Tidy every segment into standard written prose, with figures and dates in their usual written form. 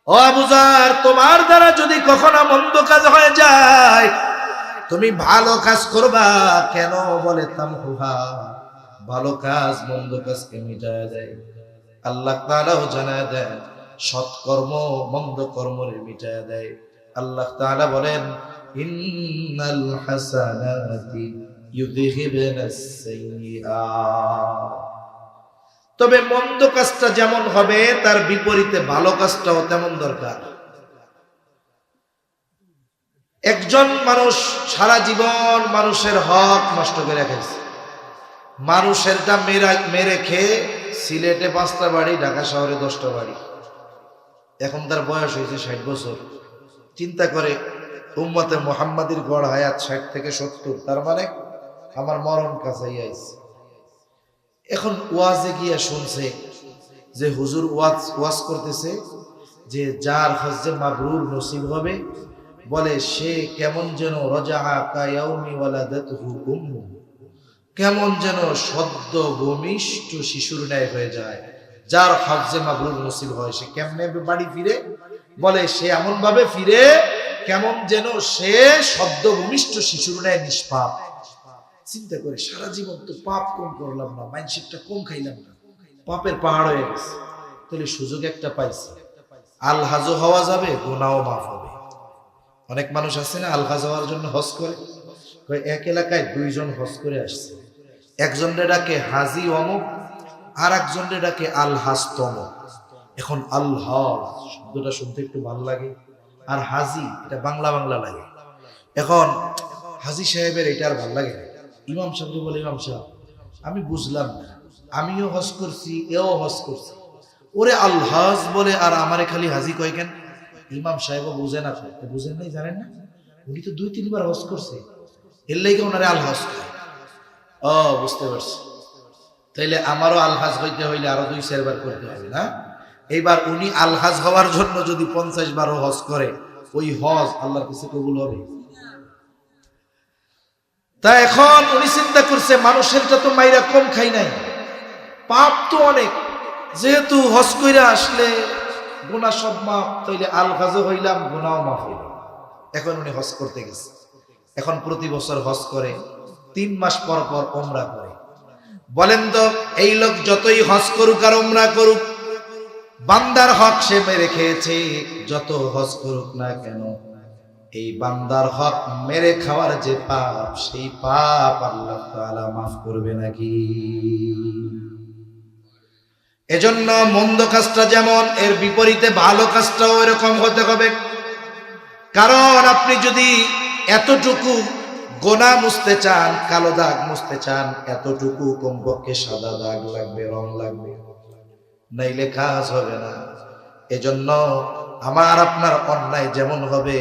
ও আবু যার, তোমার দ্বারা যদি কখনো মন্দ কাজ হয়ে যায়, তুমি ভালো কাজ করবা কেন? বলে তামহুহা, ভালো কাজ মন্দ কাজকে মিটায় দেয়। আল্লাহ তাআলাও জানায় দেন সৎকর্ম মন্দ কর্মরে মিটায় দেয়। আল্লাহ তাআলা বলেন, ইন্নাল হাসানাতি ইউযহিবুনাস সাইয়্যাত। তবে মন্দ কাজটা যেমন হবে তার বিপরীতে ভালো কাজটাও তেমন দরকার। একজন মানুষ সারা জীবন মানুষের হক নষ্ট করে রেখেছে, মানুষেরটা মেরে খেয়ে সিলেটে 5টা বাড়ি, ঢাকা শহরে 10টা বাড়ি। এখন তার বয়স হয়েছে 60 বছর। চিন্তা করে, উম্মতে মুহাম্মাদির গড় হায়াত 60 থেকে 70, তার মানে আমার মরণ কাছেই আইছে। এখন ওয়াজে গিয়া শুনছে যে হুজুর ওয়াজ করতেছে যে যার হজ্জে মাবরুর নসিব হবে, বলে সে কেমন যেন রাজাআ কায়াউমি ওয়ালাদাতুহু উম্মু, কেমন যেন সদ্য ভূমিষ্ঠ শিশুর ন্যায় হয়ে যায়। যার হজ্জে মাবরুর নসিব হয় সে কেমনে বাড়ি ফিরে? বলে সে এমন ভাবে ফিরে কেমন যেন সে সদ্য ভূমিষ্ঠ শিশুর ন্যায় নিষ্পাপ। চিন্তা করে, সারা জীবন তো পাপ কম করলাম না, মাইনসিকটা কম খাইলাম না, পাপের পাহাড় হয়ে গেছে। তাহলে সুযোগ একটা পাইছে, আলহাজও হওয়া যাবে, গুনাহও মাফ হবে। অনেক মানুষ আছে না আলহাজ হওয়ার জন্য হজ করে, এক এলাকায় 2 জন হজ করে আসছে, একজনের ডাকে হাজি অমুক, আর একজনের ডাকে আলহাজ তমুক। এখন আলহাজ শব্দটা শুনতে একটু ভালো লাগে, আর হাজি এটা বাংলা বাংলা লাগে। এখন হাজি সাহেবের এটা আর ভালো লাগে না। ইমাম সাহেব বলে, ইমাম সাহেব আমি বুঝলাম না, আমিও হজ করছি, এও হজ করছি, ওরে আলহাজ বলে আর আমারে খালি হাজি কয় কেন? ইমাম সাহেবও বুঝেন, আপনি বুঝেন নাই, জানেন না, উনি তো 2-3 বার হজ করছে, এর লাইগে ওনারে আলহাজ কয়। ও বুঝতে পারছি, তাইলে আমারও আলহাজ হইতে হইলে আরো 2-4 বার করতে হবে না? এইবার উনি আলহাজ হওয়ার জন্য যদি 50 বারও হজ করে, ওই হজ আল্লাহর কাছে কবুল হবে? তা এখন উনি চিন্তা করছে, মানুষেরটা তো মাইরা কম খাই নাই, পাপ তো অনেক, যেহেতু হজ কইরা আসলে গুনাহ সব মাফ, তাইলে আলহাজও হইলাম, গুনাহও মাফ হইল। এখন উনি হজ করতে গেছে, এখন প্রতি বছর হজ করে, 3 মাস পর পর ওমরা করে। বলেন তো, এই লোক যতই হজ করুক আর ওমরা করুক, বান্দার হক সে মেরে খেয়েছে। যত হজ করুক না কেন, এই বান্দার হক মেরে খাওয়ার যে পাপ, সেই পাপ আল্লাহ তাআলা মাফ করবে নাকি? এজন্য মন্দ কাজটা যেমন, এর বিপরীতে ভালো কাজটাও এরকম হতে হবে। কারণ আপনি যদি এতটুকু গোনা মুছতে চান, কালো দাগ মুছতে চান, এতটুকু কমপক্ষে সাদা দাগ লাগবে, রং লাগবে, নাইলে কাজ হবে না। এজন্য আমার আপনার অন্যায় যেমন হবে,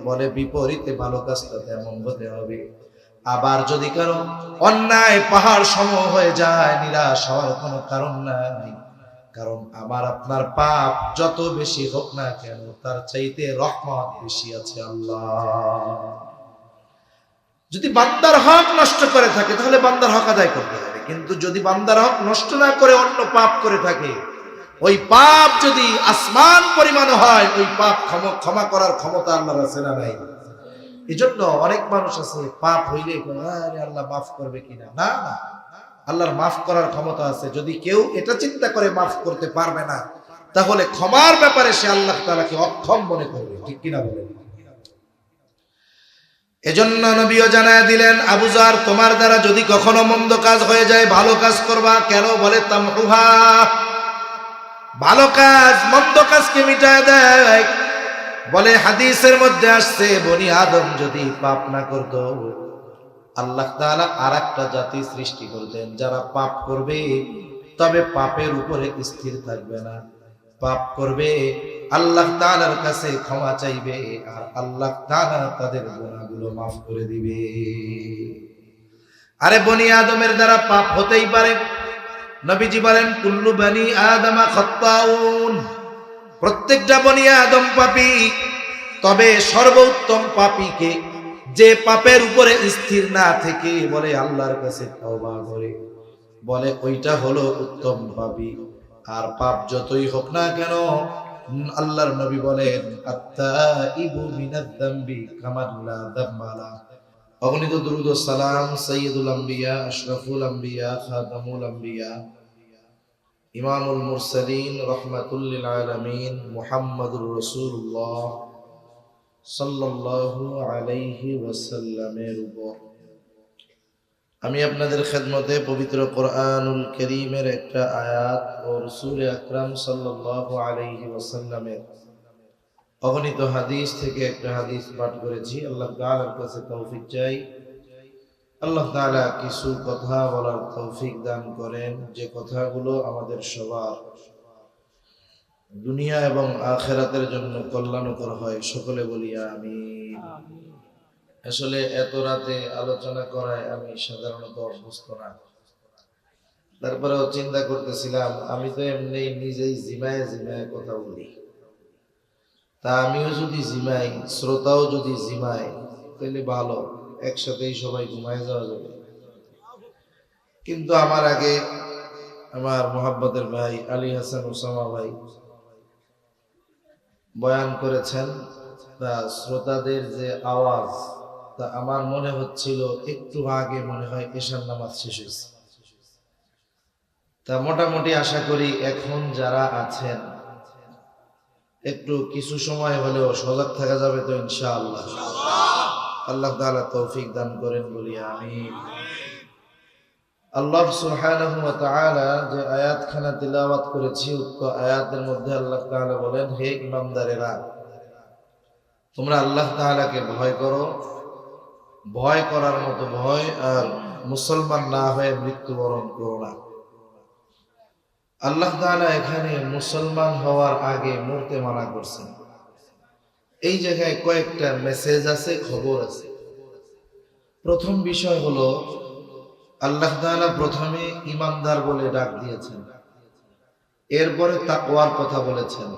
বলে বিপরীতে ভালো কাজটা তেমন হতে হবে। আবার যদি কারো অন্যায় পাহাড় সম হয়ে যায়, নিরাশ হওয়ার কোনো কারণ নাই। কারণ আমার আপনার পাপ যত বেশি হোক না কেন, তার চাইতে রহমত বেশি আছে আল্লাহ। যদি বান্দার হক নষ্ট করে থাকে, তাহলে বান্দার হক আদায় করতে হবে। কিন্তু যদি বান্দার হক নষ্ট না করে অন্য পাপ করে থাকে, ওই পাপ যদি আসমান পরিমাণ হয়, ওই পাপ ক্ষমা করার ক্ষমতা আল্লাহর আছে না নাই? এজন্য অনেক মানুষ আছে পাপ হইলে আরে আল্লাহ মাফ করবে কিনা। না, আল্লাহর মাফ করার ক্ষমতা আছে। যদি কেউ এটা চিন্তা করে মাফ করতে পারবে না, তাহলে ক্ষমার ব্যাপারে সে আল্লাহ তাআলাকে অক্ষম মনে করবে, ঠিক কিনা বলেন? এজন্য নবীও জানায় দিলেন, আবু যার, তোমার দ্বারা যদি কখনো মন্দ কাজ হয়ে যায়, ভালো কাজ করবা কেন? বলে তামহুহা, ভালো কাজ মন্দ কাজকে মিটায় দেয়। বলে হাদিসের মধ্যে আসছে, বনি আদম যদি পাপ না করত, আল্লাহ তাআলা আরেকটা জাতি সৃষ্টি করতেন, যারা পাপ করবে তবে পাপের উপরে স্থির থাকবে না, পাপ করবে, আল্লাহ তাআলার কাছে ক্ষমা চাইবে, আর আল্লাহ তাআলা তাদের গুনাহগুলো মাফ করে দিবে। আরে বনি আদমের দ্বারা পাপ হতেই পারে। নবীজি বলেন, কুল্লু বনি আদম খাত্তাউন, প্রত্যেকটা বনি আদম পাপী, তবে সর্বোত্তম পাপীকে, যে পাপের উপরে স্থির না থেকে বলে আল্লাহর কাছে তওবা করে, বলে ওইটা হলো উত্তম পাপী। আর পাপ যতই হোক না কেন, আল্লাহর নবী বলেন, আত-তাইবু মিনায-যামবি কামান লা যামবা লা। অগণিত দুরূদ ও সালাম সাইয়্যিদুল আম্বিয়া, আশরাফুল আম্বিয়া, খাতামুল আম্বিয়া, ইমামুল মুরসালিন, রাহমাতুল লিল আলামিন, মুহাম্মাদুর রাসূলুল্লাহ সাল্লাল্লাহু আলাইহি ওয়াসাল্লামের উপর। আমি আপনাদের খেদমতে পবিত্র কোরআনুল কারীমের একটা আয়াত ও রাসূল আকরাম সাল্লাল্লাহু আলাইহি ওয়াসাল্লামের অগণিত হাদিস থেকে একটা হাদিস পাঠ করেছি। আল্লাহ তাআলার কাছে তৌফিক চাই, আল্লাহ তাআলা কিছু কথা বলার তৌফিক দান করেন, যে কথাগুলো আমাদের সবার দুনিয়া এবং আখিরাতের জন্য কল্যাণকর হয়। সকলে বলি আমিন। আসলে এত রাতে আলোচনা করায় আমি সাধারণত অভ্যস্ত না, তারপরেও চিন্তা করতেছিলাম আমি তো এমনি নিজেই জিমায় জিমায় কথা বলি, তা আমিও যদি জিমাই, শ্রোতাও যদি জিমায়, তাহলে ভালো, একসাথেই সবাই ঘুমায় যাওয়া যাবে। কিন্তু আমার আগে আমার মোহাব্বতের ভাই আলী হাসান ওসামা ভাই বয়ান করেছেন, তা শ্রোতাদের যে আওয়াজ, তা আমার মনে হচ্ছিল একটু আগে মনে হয় এশার নামাজ শেষ হয়েছে। তা মোটামুটি আশা করি এখন যারা আছেন একটু কিছু সময় হলেও সজাগ থাকা যাবে তো ইনশাআল্লাহ। আল্লাহ তাআলা তৌফিক দান করেন বলি আমিন। আল্লাহ সুবহানাহু ওয়া তাআলা যে আয়াতখানা তিলাওয়াত করেছি, উক্ত আয়াতের মধ্যে আল্লাহ তাআলা বলেন, হে ঈমানদারেরা, তোমরা আল্লাহ তাআলাকে ভয় করো, ভয় করার মতো ভয়, আর মুসলমান না হয়ে মৃত্যুবরণ করো না। আল্লাহ তাআলা এখানে মুসলমান হওয়ার আগে মরতে মানা করছেন। এই জায়গায় কয়েকটা মেসেজ আছে, খবর আছে। প্রথম বিষয় হলো, আল্লাহ তাআলা প্রথমে ঈমানদার বলে ডাক দিয়েছেন, এরপরে তাকওয়ার কথা বলেছেন,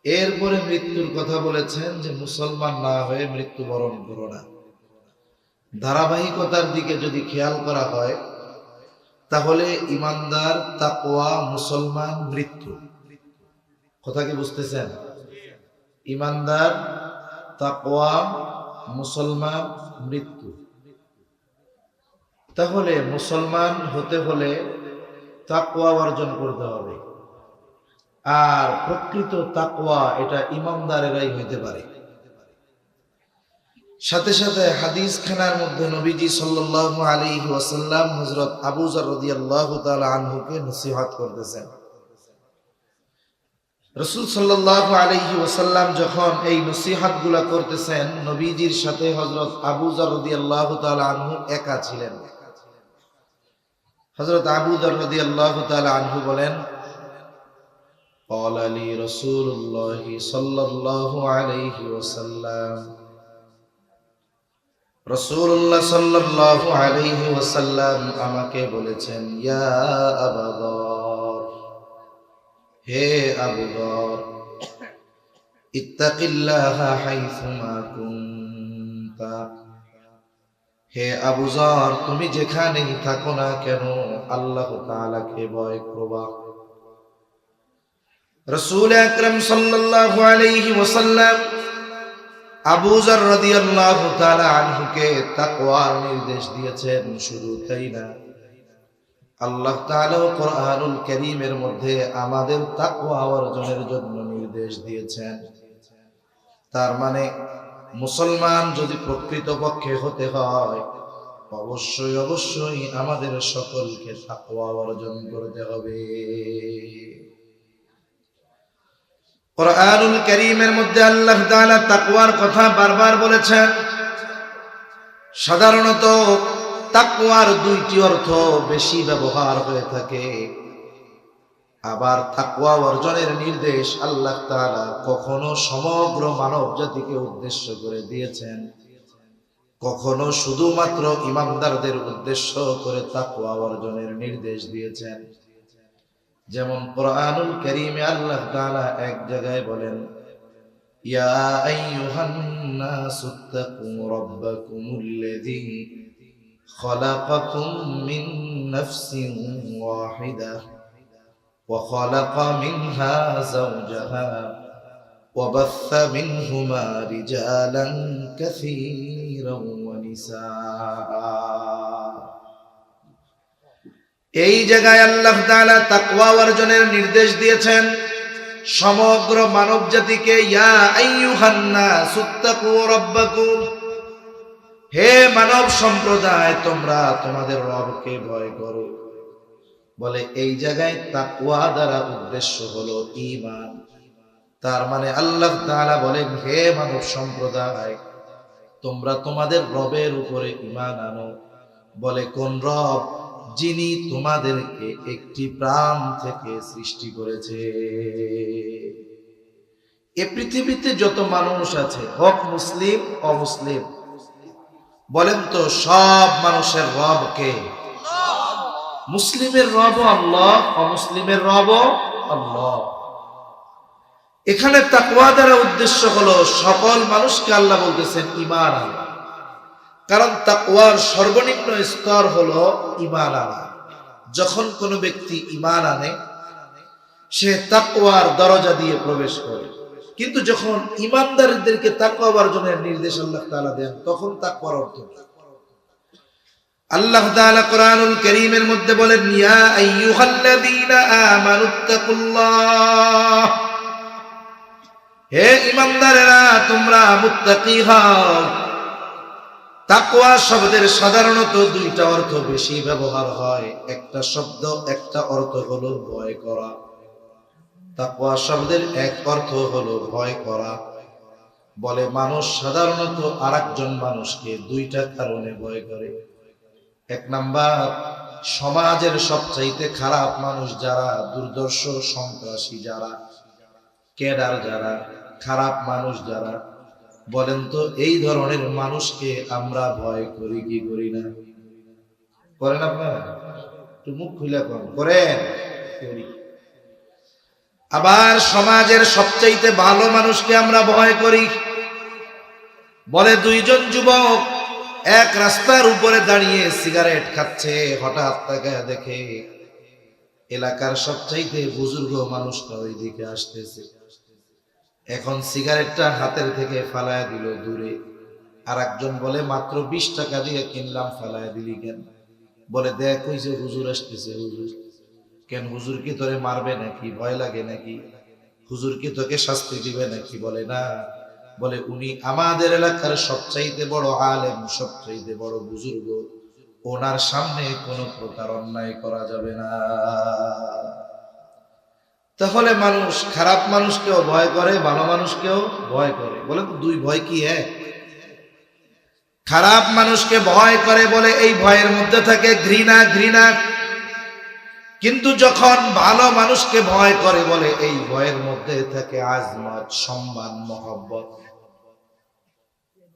এরপরে মৃত্যুর কথা বলেছেন, যে মুসলমান না হয়ে মৃত্যুবরণ করো না। ধারাবাহিকতার দিকে যদি খেয়াল করা হয়, তাহলে ঈমানদার, তাকওয়া, মুসলমান, মৃত্যু। কথা কি বুঝতেছেন? ঈমানদার, তাকওয়া, মুসলমান, মৃত্যু। তাহলে মুসলমান হতে হলে তাকওয়া অর্জন করতে হবে, আর প্রকৃত তাকওয়া এটা ঈমানদারেরাই হইতে পারে। সাথে সাথে হাদিস খানার মধ্যে নবীজি সাল্লাল্লাহু আলাইহি ওয়াসাল্লাম হযরত আবু যর রাদিয়াল্লাহু তাআলা আনহুকে নসিহত করতেছেন। রাসূল সাল্লাল্লাহু আলাইহি ওয়াসাল্লাম যখন এই নসিহতগুলো করতেছেন, নবীজির সাথে হযরত আবু যর রাদিয়াল্লাহু তাআলা আনহু একা ছিলেন। হযরত আবু যর রাদিয়াল্লাহু তাআলা আনহু বলেন, ক্বালা লি রাসূলুল্লাহ সাল্লাল্লাহু আলাইহি ওয়াসাল্লাম, রাসূলুল্লাহ সাল্লাল্লাহু আলাইহি ওয়াসাল্লাম আমাকে বলেছেন, ইয়া আবু যর, হে আবু যর, ইত্তাকিল্লাহা হাইসুমা কুনতা, হে আবু যর, তুমি যেখানেই থাকো না কেন আল্লাহ তাআলাকে ভয় করবা। রাসূল আকরাম সাল্লাল্লাহু আলাইহি ওয়াসাল্লাম আবু যর রাদিয়াল্লাহু তাআলা আনহুকে তাকওয়ার নির্দেশ দিয়েছেন। শুধু তাই না, আল্লাহ তাআলা কোরআনুল কারীমের মধ্যে আমাদের তাকওয়া অর্জনের জন্য নির্দেশ দিয়েছেন। তার মানে মুসলমান যদি প্রকৃতপক্ষে হতে হয়, অবশ্যই অবশ্যই আমাদের সকলকে তাকওয়া অর্জন করতে হবে। কোরআনুল কারীমের মধ্যে আল্লাহ তাআলা তাকওয়ার কথা বারবার বলেছেন। সাধারণত তাকওয়ার দুইটি অর্থ বেশি ব্যবহার হয়ে থাকে। আবার তাকওয়া অর্জনের নির্দেশ আল্লাহ তাআলা কখনো সমগ্র মানব জাতিকে উদ্দেশ্য করে দিয়েছেন, কখনো শুধুমাত্র ঈমানদারদের উদ্দেশ্য করে তাকওয়া অর্জনের নির্দেশ দিয়েছেন। যেমন কোরআনুল কারীমে আল্লাহ তাআলা এক জায়গায় বলেন, ইয়া আইয়ুহান নাসুত্তাকু রাব্বাকুমুল্লাযী খালাকাকুম মিন নাফসিন ওয়াহিদা وخلق منها زوجها وبث منهما رجالا كثيرا ونساء। এই জায়গায় আল্লাহ তাআলা তাকওয়া অর্জনের নির্দেশ দিয়েছেন সমগ্র মানব জাতিকে। ইয়া আইয়ুহান নাসুত্তাকু রাব্বাকুম, হে মানব সম্প্রদায় তোমরা তোমাদের রবকে ভয় করো। বলে এই জায়গায় তাকওয়া দ্বারা উদ্দেশ্য হলো ঈমান। তার মানে আল্লাহ তাআলা বলেন হে মানব সম্প্রদায় তোমরা তোমাদের রবের উপরে ঈমান আনো। বলে কোন রব? যিনি তোমাদেরকে একটি প্রাণ থেকে সৃষ্টি করেছে। এ পৃথিবীতে যত মানুষ আছে হোক মুসলিম অমুসলিম, বলেন তো সব মানুষের রব কে? মুসলিমের রব আল্লাহ, অমুসলিমের রব আল্লাহ। এখানে তাকওয়া দ্বারা উদ্দেশ্য হলো সকল মানুষকে আল্লাহ বলতেছেন ঈমান আনা, কারণ তাকওয়ার সর্বনিম্ন স্তর হলো ঈমান আনা। যখন কোনো ব্যক্তি ঈমান আনে সে তাকওয়ার দরজা দিয়ে প্রবেশ করে, কিন্তু যখন ঈমানদারদেরকে তাকওয়া অর্জনের নির্দেশ আল্লাহ তাআলা দেন তখন তাকওয়ার অর্থ কি? আল্লাহ তাআলা কোরআনুল কারীমের মধ্যে বলেন ইয়া আইয়ুহাল্লাযীনা আমানুত্তাকুল্লাহ, হে ঈমানদারেরা তোমরা মুত্তাকি হও। তাকওয়া শব্দের সাধারণত দুইটা অর্থ বেশি ব্যবহার হয়। একটা শব্দ একটা অর্থ হলো ভয় করা। তাকওয়া শব্দের এক অর্থ হলো ভয় করা। বলে মানুষ সাধারণত আরেকজন মানুষকে দুইটা কারণে ভয় করে। এক নাম্বার, সমাজের সবচাইতে খারাপ মানুষ যারা, দুর্দর্শ সন্ত্রাসী যারা, ক্যাডার যারা, খারাপ মানুষ যারা, বলেন তো এই ধরনের মানুষকে আমরা ভয় করি কি করি না? করেন আপনারা? একটু মুখ খুলে করেন। আবার সমাজের সবচাইতে ভালো মানুষকে আমরা ভয় করি। বলে দুইজন যুবক এক রাস্তার উপরে দাঁড়িয়ে সিগারেট খাচ্ছে, হঠাৎ তাকায় দেখে এলাকার সবচাইতে বুজুর্গ মানুষটা ওই দিকে আসতেছে। এখন সিগারেটটা হাতের থেকে ফালায়া দিল দূরে। আর একজন বলে মাত্র 20 টাকা দিয়ে কিনলাম, ফালায়া দিলি কেন? বলে দেখ ওই যে হুজুর আসতেছে। হুজুর কেন? হুজুর কি তোরে মারবে নাকি? ভয় লাগে নাকি? হুজুর কি তোকে শাস্তি দিবে নাকি? বলে না। বলে উনি আমাদের এলাকার সবচাইতে বড় আলেম, সবচাইতে বড় বুজুর্গ, ওনার সামনে কোনো প্রকার অন্যায় করা যাবে না। তাহলে মানুষ খারাপ মানুষকেও ভয় করে, ভালো মানুষকেও ভয় করে। বলে দুই ভয় কি এক? খারাপ মানুষকে ভয় করে বলে এই ভয়ের মধ্যে থাকে ঘৃণা। কিন্তু যখন ভালো মানুষকে ভয় করে বলে এই ভয়ের মধ্যে থাকে আজমত, সম্মান, মহব্বত।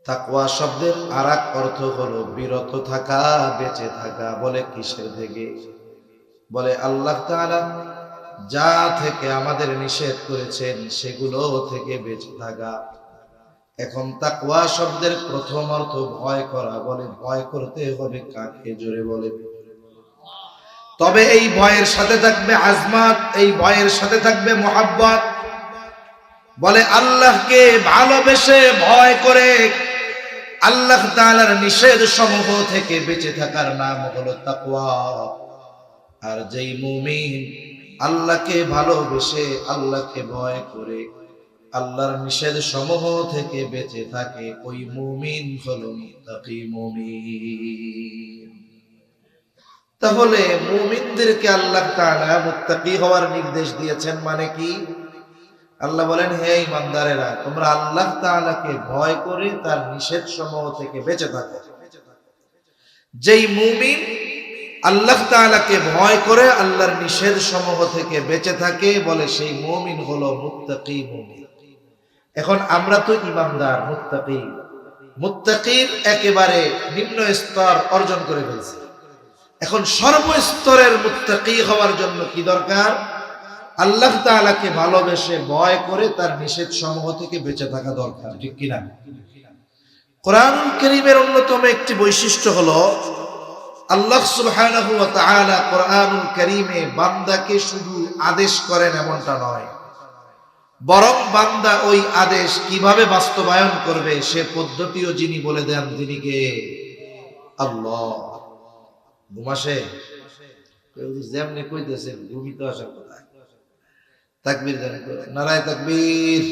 তাকওয়া শব্দের আরেক অর্থ হলো বিরত থাকা, বেঁচে থাকা। বলে কিসের থেকে? বলে আল্লাহ তাআলা যা থেকে আমাদের নিষেধ করেছেন সেগুলো থেকে বেঁচে থাকা। এখন তাকওয়া শব্দের প্রথম অর্থ ভয় করা। বলে ভয় করতে হবে কাকে? জোরে বলে। তবে এই ভয়ের সাথে থাকবে আজমত, এই ভয়ের সাথে থাকবে মহব্বত। বলে আল্লাহকে ভালোবেসে ভয় করে আল্লাহ তাআলার নিষেধ সমূহ থেকে বেঁচে থাকার নাম হলো তাকওয়া। আর যেই মুমিন আল্লাহকে ভালোবেসে আল্লাহকে ভয় করে আল্লাহর নিষেধ সমূহ থেকে বেঁচে থাকে, ওই মুমিন হলো মুত্তাকি মুমিন। তাহলে মুমিনদেরকে আল্লাহ তাআলা মুত্তাকি হওয়ার নির্দেশ দিয়েছেন। মানে কি? আল্লাহ বলেন হে ঈমানদারেরা তোমরা আল্লাহ তাআলাকে ভয় করে তার নিষেধ সমূহ থেকে বেঁচে থাকো। যেই মুমিন আল্লাহ তাআলাকে ভয় করে আল্লাহর নিষেধ সমূহ থেকে বেঁচে থাকে বলে সেই মুমিন হলো মুত্তাকি মুমিন। এখন আমরা তো ঈমানদার, মুত্তাকির একেবারে নিম্ন স্তর অর্জন করে ফেলছি। এখন সর্বস্তরের মুত্তাকি হওয়ার জন্য কি দরকার? আল্লাহ তাআলাকে ভালোবেসে ভয় করে তার নিষেধ সমূহ থেকে বেঁচে থাকা দরকার, ঠিক কিনা? কোরআনুল কারীমের অন্যতম একটি বৈশিষ্ট্য হলো আল্লাহ সুবহানাহু ওয়া তাআলা কোরআনুল কারীমে বান্দাকে শুধু আদেশ করেন এমনটা নয়, বরং বান্দা ওই আদেশ কিভাবে বাস্তবায়ন করবে সে পদ্ধতিও যিনি বলে দেন তিনি কে? আল্লাহ। ঘুমাসে যেমনি কইতেছেন ঘুমিত আসার কথা। তাকবীর দেন, নারায়ে তাকবীর।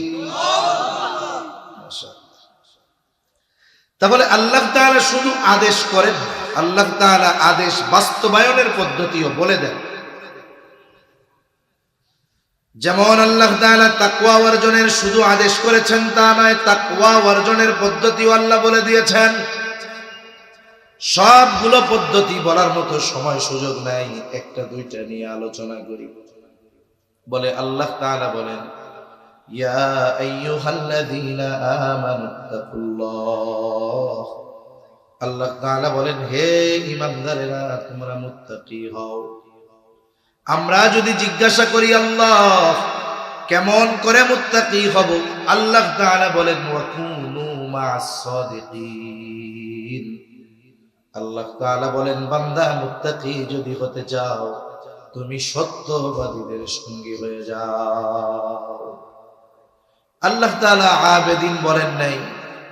তাহলে আল্লাহ তাআলা শুধু আদেশ করেন, আল্লাহ তাআলা আদেশ বাস্তবায়নের পদ্ধতিও বলে দেন। যেমন আল্লাহ তাআলা তাকওয়া অর্জনের শুধু আদেশ করেছেন তা নয়, তাকওয়া অর্জনের পদ্ধতিও আল্লাহ বলে দিয়েছেন। সবগুলো পদ্ধতি বলার মতো সময় সুযোগ নাই, একটা দুইটা নিয়ে আলোচনা করি। বলে আল্লাহ তাআলা বলেন, ইয়া আইয়ুহাল্লাযীনা আমানুত্তাকুল্লাহ। আল্লাহ তাআলা বলেন, হে ঈমানদারেরা তোমরা মুত্তাকি হও। আমরা যদি জিজ্ঞাসা করি আল্লাহ কেমন করে মুত্তাকি হব, আল্লাহ তাআলা বলেন ওয়াকুনু মা'আস সাদিকিন। আল্লাহ তাআলা বলেন বান্দা মুত্তাকি যদি হতে চাও তুমি সত্যবাদীদের সঙ্গী হয়ে যাও। আল্লাহ তাআলা আবেদিন বলেন নাই,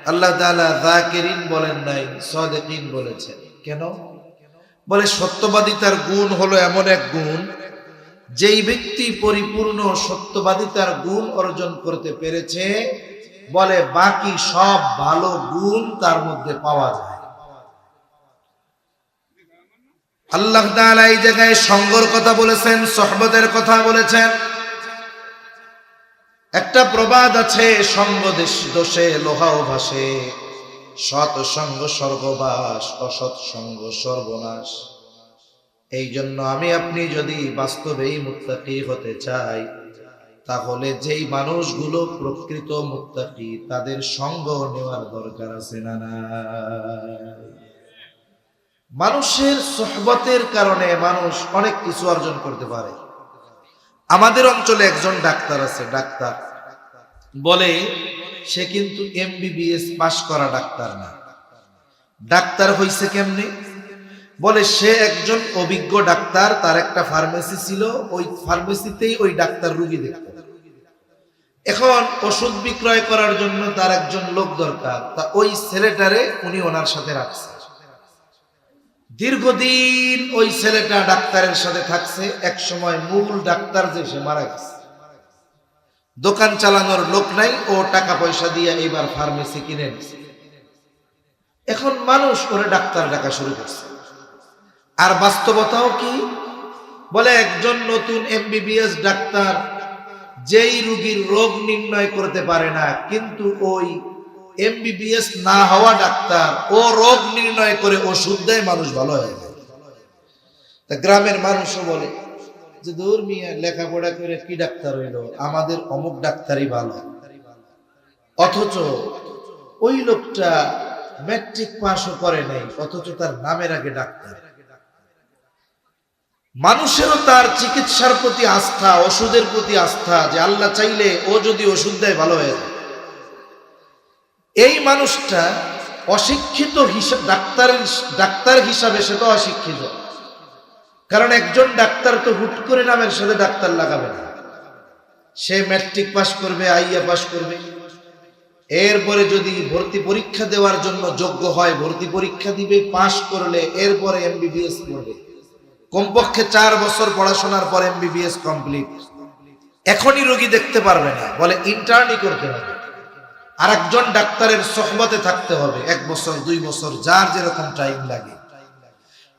আল্লাহ তাআলা যাকিরিন বলেন নাই, সাদিকিন বলেছেন। কেন? বলে সত্যবাদিতার গুণ হলো এমন এক গুণ, যেই ব্যক্তি পরিপূর্ণ সত্যবাদিতার গুণ অর্জন করতে পেরেছে, বলে বাকি সব ভালো গুণ তার মধ্যে পাওয়া যায়। আল্লাহ তাআলা এই জায়গায় সঙ্গর কথা বলেছেন, সোহবতের কথা বলেছেন। একটা প্রবাদ আছে, সঙ্গ দোষে লোহাও ভাসে, সৎ সঙ্গ স্বর্গবাস, অসৎ সঙ্গ সর্বনাশ। এই জন্য আমি আপনি যদি বাস্তবেই মুত্তাকি হতে চাই, তাহলে যেই মানুষগুলো প্রকৃত মুত্তাকি তাদের সঙ্গ নেওয়ার দরকার আছে না নাই? মানুষের সোহবতের কারণে মানুষ অনেক কিছু অর্জন করতে পারে। আমাদের অঞ্চলে একজন ডাক্তার আছে, ডাক্তার বলে সে কিন্তু এমবিবিএস পাশ করা ডাক্তার না। ডাক্তার হইছে কেমনে? বলে সে একজন অভিজ্ঞ ডাক্তার, তার একটা ফার্মেসি ছিল, ওই ফার্মেসিতেই ওই ডাক্তার রোগী দেখত। এখন ওষুধ বিক্রয় করার জন্য তার একজন লোক দরকার, তা ওই ছেলেটারে উনি ওনার সাথে রাখছে। দীর্ঘদিন ওই ছেলেটা ডাক্তারের সাথে থাকছে। এক সময় মূল ডাক্তার যে সে মারা গেছে, দোকান চালানোর লোক নাই, ও টাকা পয়সা দিয়ে এবার ফার্মেসি কিনে নিছে। এখন মানুষ করে ডাক্তার ডাকা শুরু করছে। আর বাস্তবতাও কি? বলে একজন নতুন এমবিবিএস ডাক্তার যেই রোগীর রোগ নির্ণয় করতে পারে না, কিন্তু ওই এমবিবিএস না হওয়া ডাক্তার ও রোগ নির্ণয় করে ওষুধ দেয়, মানুষ ভালো হয়ে যায়। তা গ্রামের মানুষও বলে যে দূর মিয়া, লেখাপড়া করে কি ডাক্তার হইল, আমাদের অমুক ডাক্তারই ভালো। অথচ ওই লোকটা ম্যাট্রিক পাসও করে নাই, অথচ তার নামের আগে ডাক্তার। মানুষেরও তার চিকিৎসার প্রতি আস্থা, ওষুধের প্রতি আস্থা, যে আল্লাহ চাইলে ও যদি ওষুধ দেয় ভালো হয়ে যায়। এই মানুষটা অশিক্ষিত ডাক্তার হিসাবে সে তো অশিক্ষিত, কারণ একজন ডাক্তার তো হুট করে নামের সাথে ডাক্তার লাগাবে না। সে ম্যাট্রিক পাস করবে, আইএ পাস করবে, এরপরে যদি ভর্তি পরীক্ষা দেওয়ার জন্য যোগ্য হয় ভর্তি পরীক্ষা দিবে, পাস করলে এরপরে এমবিবিএস করবে। কমপক্ষে 4 বছর পড়াশোনার পর এমবিবিএস কমপ্লিট। এখনই রোগী দেখতে পারবে না, বলে ইন্টার্নি করতে হবে। আর একজন ডাক্তারের সোহবতে থাকতে হবে 1 বছর 2 বছর, যার যেরকম টাইম লাগে।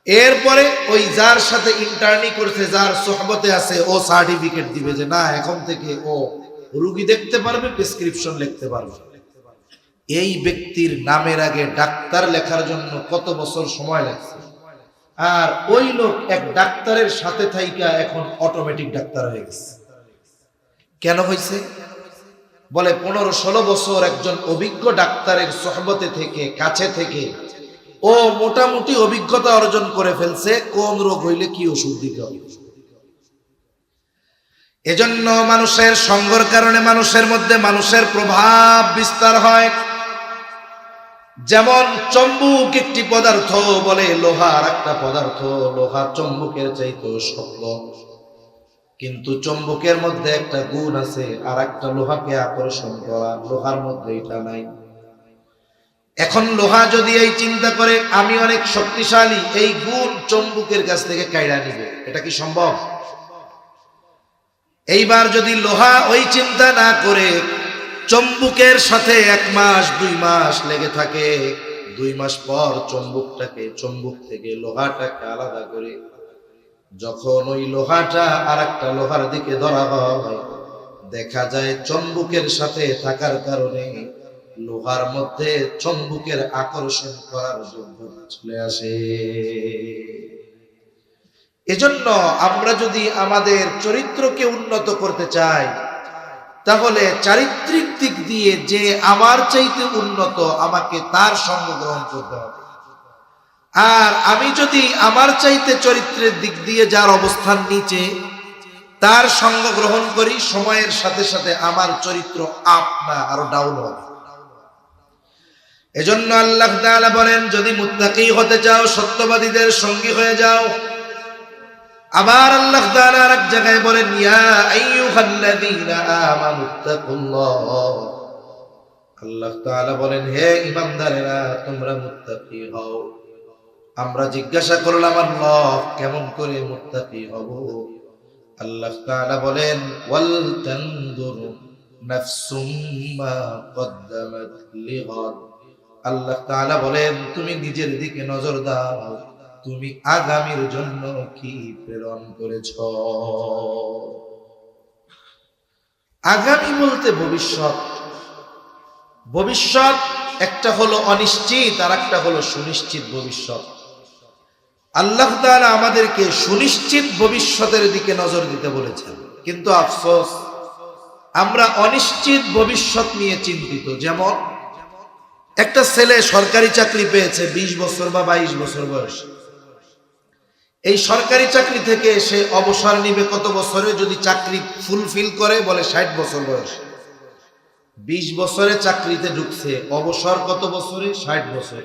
এরপরে ওই যার সাথে ইন্টার্নি করছে, যার সোহবতে আছে, ও সার্টিফিকেট দিবে যে না এখন থেকে ও রোগী দেখতে পারবে, প্রেসক্রিপশন লিখতে পারবে। এই ব্যক্তির নামের আগে ডাক্তার লেখার জন্য কত বছর সময় লাগছে। আর ওই লোক এক ডাক্তারের সাথে থাইকা এখন অটোমেটিক ডাক্তার হয়ে গেছে। কেন হয়েছে? বলে 15-16 বছর একজন অভিজ্ঞ ডাক্তারের সোহবতে থেকে, কাছে থেকে ও মোটামুটি অভিজ্ঞতা অর্জন করে ফেলছে কোন রোগ হইলে কি ওষুধ দিতে হবে। এজন্য মানুষের সঙ্গের কারণে মানুষের মধ্যে মানুষের প্রভাব বিস্তার হয়। যেমন চম্বুক একটি পদার্থ, বলে লোহা আর একটা পদার্থ, লোহা চম্বুকের চাইতেও শক্ত, কিন্তু চম্বুকের মধ্যে একটা গুণ আছে, আর একটা লোহাকে আকর্ষণ করা, লোহার মধ্যে এটা নাই। এখন লোহা যদি এই চিন্তা করে আমি অনেক শক্তিশালী, এই গুণ চম্বুকের কাছ থেকে কাইড়া নিবে, এটা কি সম্ভব? এইবার যদি লোহা ওই চিন্তা না করে চম্বুকের সাথে 1 মাস 2 মাস লেগে থাকে, 2 মাস পর চম্বুক থেকে লোহাটাকে আলাদা করে যখন ওই লোহাটা আর একটা লোহার দিকে ধরা হয়, দেখা যায় চম্বুকের সাথে থাকার কারণে লোহার মধ্যে চম্বুকের আকর্ষণ করার যোগ্যতা চলে আসে। এজন্য আমরা যদি আমাদের চরিত্রকে উন্নত করতে চাই, তাহলে চারিত্রিক দিক দিয়ে যে আমার চাইতে উন্নত, আমাকে তার সঙ্গ গ্রহণ করতে হবে। আর আমি যদি আমার চাইতে চরিত্রের দিক দিয়ে যার অবস্থান নিচে, তার সঙ্গ গ্রহণ করি, সময়ের সাথে সাথে আমার চরিত্র আপ না আরো ডাউন হবে। এজন্য আল্লাহ তাআলা বলেন, যদি মুত্তাকি হতে চাও সত্যবাদীদের সঙ্গী হয়ে যাও। আবার আল্লাহ তাআলা আরেক জায়গায় বলেন, ইয়া আইয়ুহাল্লাযীনা আমানুত্তাকুল্লাহ, আল্লাহ তাআলা বলেন, হে ঈমানদারেরা তোমরা মুত্তাকি হও। আমরা জিজ্ঞাসা করলাম, আল্লাহ কেমন করে মুত্তাকি হব? আল্লাহ তাআলা বলেন, ওয়াল তানজুর নাফসুম মা কদ্দামাত লিগাদ, আল্লাহ তাআলা বলেন তুমি নিজের দিকে নজর দাও, তুমি আগামীর জন্য কি প্রেরণ করেছ। আগামী বলতে ভবিষ্যৎ। ভবিষ্যৎ একটা হলো অনিশ্চিত, আর একটা হলো সুনিশ্চিত ভবিষ্যৎ। আল্লাহ তাআলা আমাদেরকে সুনিশ্চিত ভবিষ্যতের দিকে নজর দিতে বলেছেন, কিন্তু আফসোস আমরা অনিশ্চিত ভবিষ্যৎ নিয়ে চিন্তিত। যেমন একটা ছেলে সরকারি চাকরি পেয়েছে 20 বছর বা 22 বছর বয়সে। এই সরকারি চাকরি থেকে সে অবসর নিবে কত বছরে? যদি চাকরি ফুলফিল করে, বলে 60 বছর বয়সে। 20 বছরে চাকরিতে ঢুকছে, অবসর কত বছরে? 60 বছরে।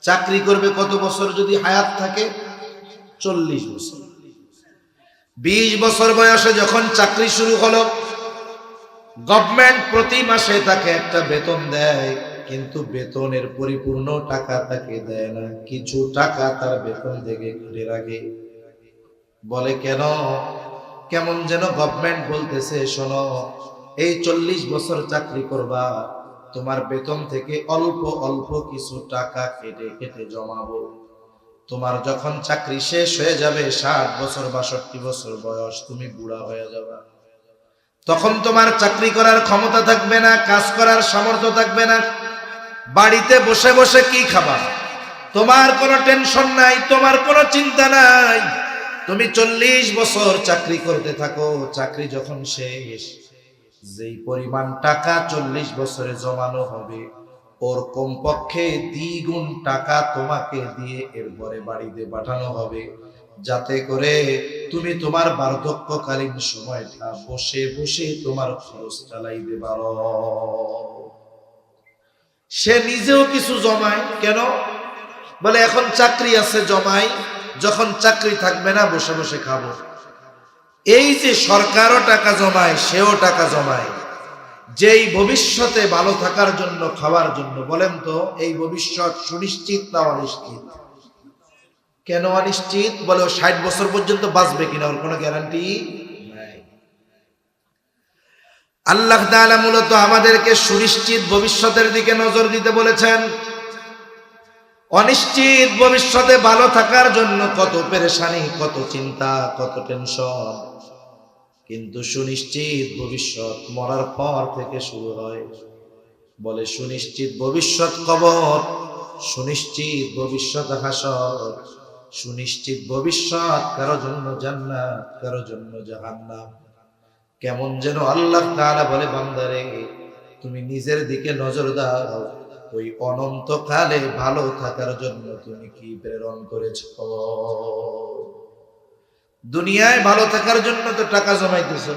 চাকরি করবে কত বছর যদি হায়াত থাকে? 40 বছর। 20 বছর বয়সে যখন চাকরি শুরু হলো, গভর্নমেন্ট প্রতি মাসে তাকে একটা বেতন দেয়, কিন্তু বেতনের পরিপূর্ণ টাকা তাকে দেয় না, কিছু টাকা তার বেতন থেকে কেটে রাখে। বলে কেন? কেমন যেন গভর্নমেন্ট বলতেছে, শোনো, এই 40 বছর চাকরি করবা, তোমার বেতন থেকে অল্প অল্প কিছু টাকা কেটে কেটে জমাবো। তোমার যখন চাকরি শেষ হয়ে যাবে, 60 বছর 62 বছর বয়স, তুমি বুড়া হয়ে যাবে, তখন তোমার চাকরি করার ক্ষমতা থাকবে না, কাজ করার সামর্থ্য থাকবে না, বাড়িতে বসে বসে কি খাবা? তোমার কোনো টেনশন নাই, তোমার কোনো চিন্তা নাই। তুমি 40 বছর চাকরি করতে থাকো, চাকরি যখন শেষ, যেই পরিমাণ টাকা 40 বছরে জমানো হবে, ওর কমপক্ষে দ্বিগুণ টাকা তোমাকে দিয়ে এরপরে বাড়িতে পাঠানো হবে, যাতে করে তুমি তোমার বার্ধক্যকালীন সময়টা বসে বসে তোমার খরচ চালাইতে পারো। সে নিজেও কিছু জমায়। কেন? বলে এখন চাকরি আছে জমাই, যখন চাকরি থাকবে না বসে বসে খাবো। এই যে সরকারও টাকা জমায়, সেও টাকা জমায়, যেই ভবিষ্যতে ভালো থাকার জন্য, খাওয়ার জন্য। বলেন তো, এই ভবিষ্যৎ সুনিশ্চিত না অনিশ্চিত? কেন অনিশ্চিত? বলে ও 60 বছর পর্যন্ত বাঁচবে কিনা, ওর কোনো গ্যারান্টি নাই। আল্লাহ তাআলা মূলত আমাদেরকে সুনিশ্চিত ভবিষ্যতের দিকে নজর দিতে বলেছেন। অনিশ্চিত ভবিষ্যতে ভালো থাকার জন্য কত পেরেশানি, কত চিন্তা, কত টেনশন, কিন্তু সুনিশ্চিত ভবিষ্যৎ মরার পর থেকে শুরু হয়। বলে সুনিশ্চিত ভবিষ্যৎ কবর, সুনিশ্চিত ভবিষ্যৎ হাসর, সুনিশ্চিত ভবিষ্যৎ কারো জন্য জান্নাত, কারো জন্য জাহান্নাম। কেমন যেন আল্লাহ তাআলা বলে, বান্দারে তুমি নিজের দিকে নজর দাও, ওই অনন্তকালে ভালো থাকার জন্য তুমি কি প্রেরণ করেছো? দুনিয়ায় ভালো থাকার জন্য তো টাকা জমাইতেছো,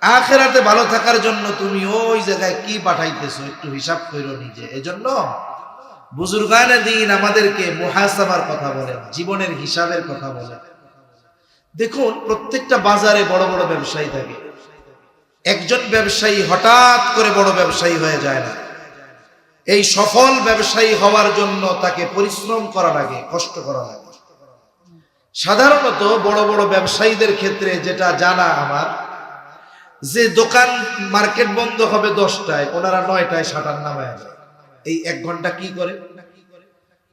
আখিরাতে ভালো থাকার জন্য তুমি ওই জায়গায় কি পাঠাইতেছো, একটু হিসাব করো নিজে। এজন্য বুজুর্গানে দিন আমাদেরকে মুহাসাবার কথা বলেন, জীবনের হিসাবের কথা বলেন। দেখুন, প্রত্যেকটা বাজারে বড় বড় ব্যবসায়ী থাকে। একজন ব্যবসায়ী হঠাৎ করে বড় ব্যবসায়ী হয়ে যায় না। এই সফল ব্যবসায়ী হওয়ার জন্য তাকে পরিশ্রম করা লাগে, কষ্ট করা লাগে। সাধারণত বড় বড় ব্যবসায়ীদের ক্ষেত্রে যেটা জানা আমার, যে দোকান মার্কেট বন্ধ হবে 10টায়, ওনারা 9টায় শাটার নামায় যায়। এই 1 ঘন্টা কি করে?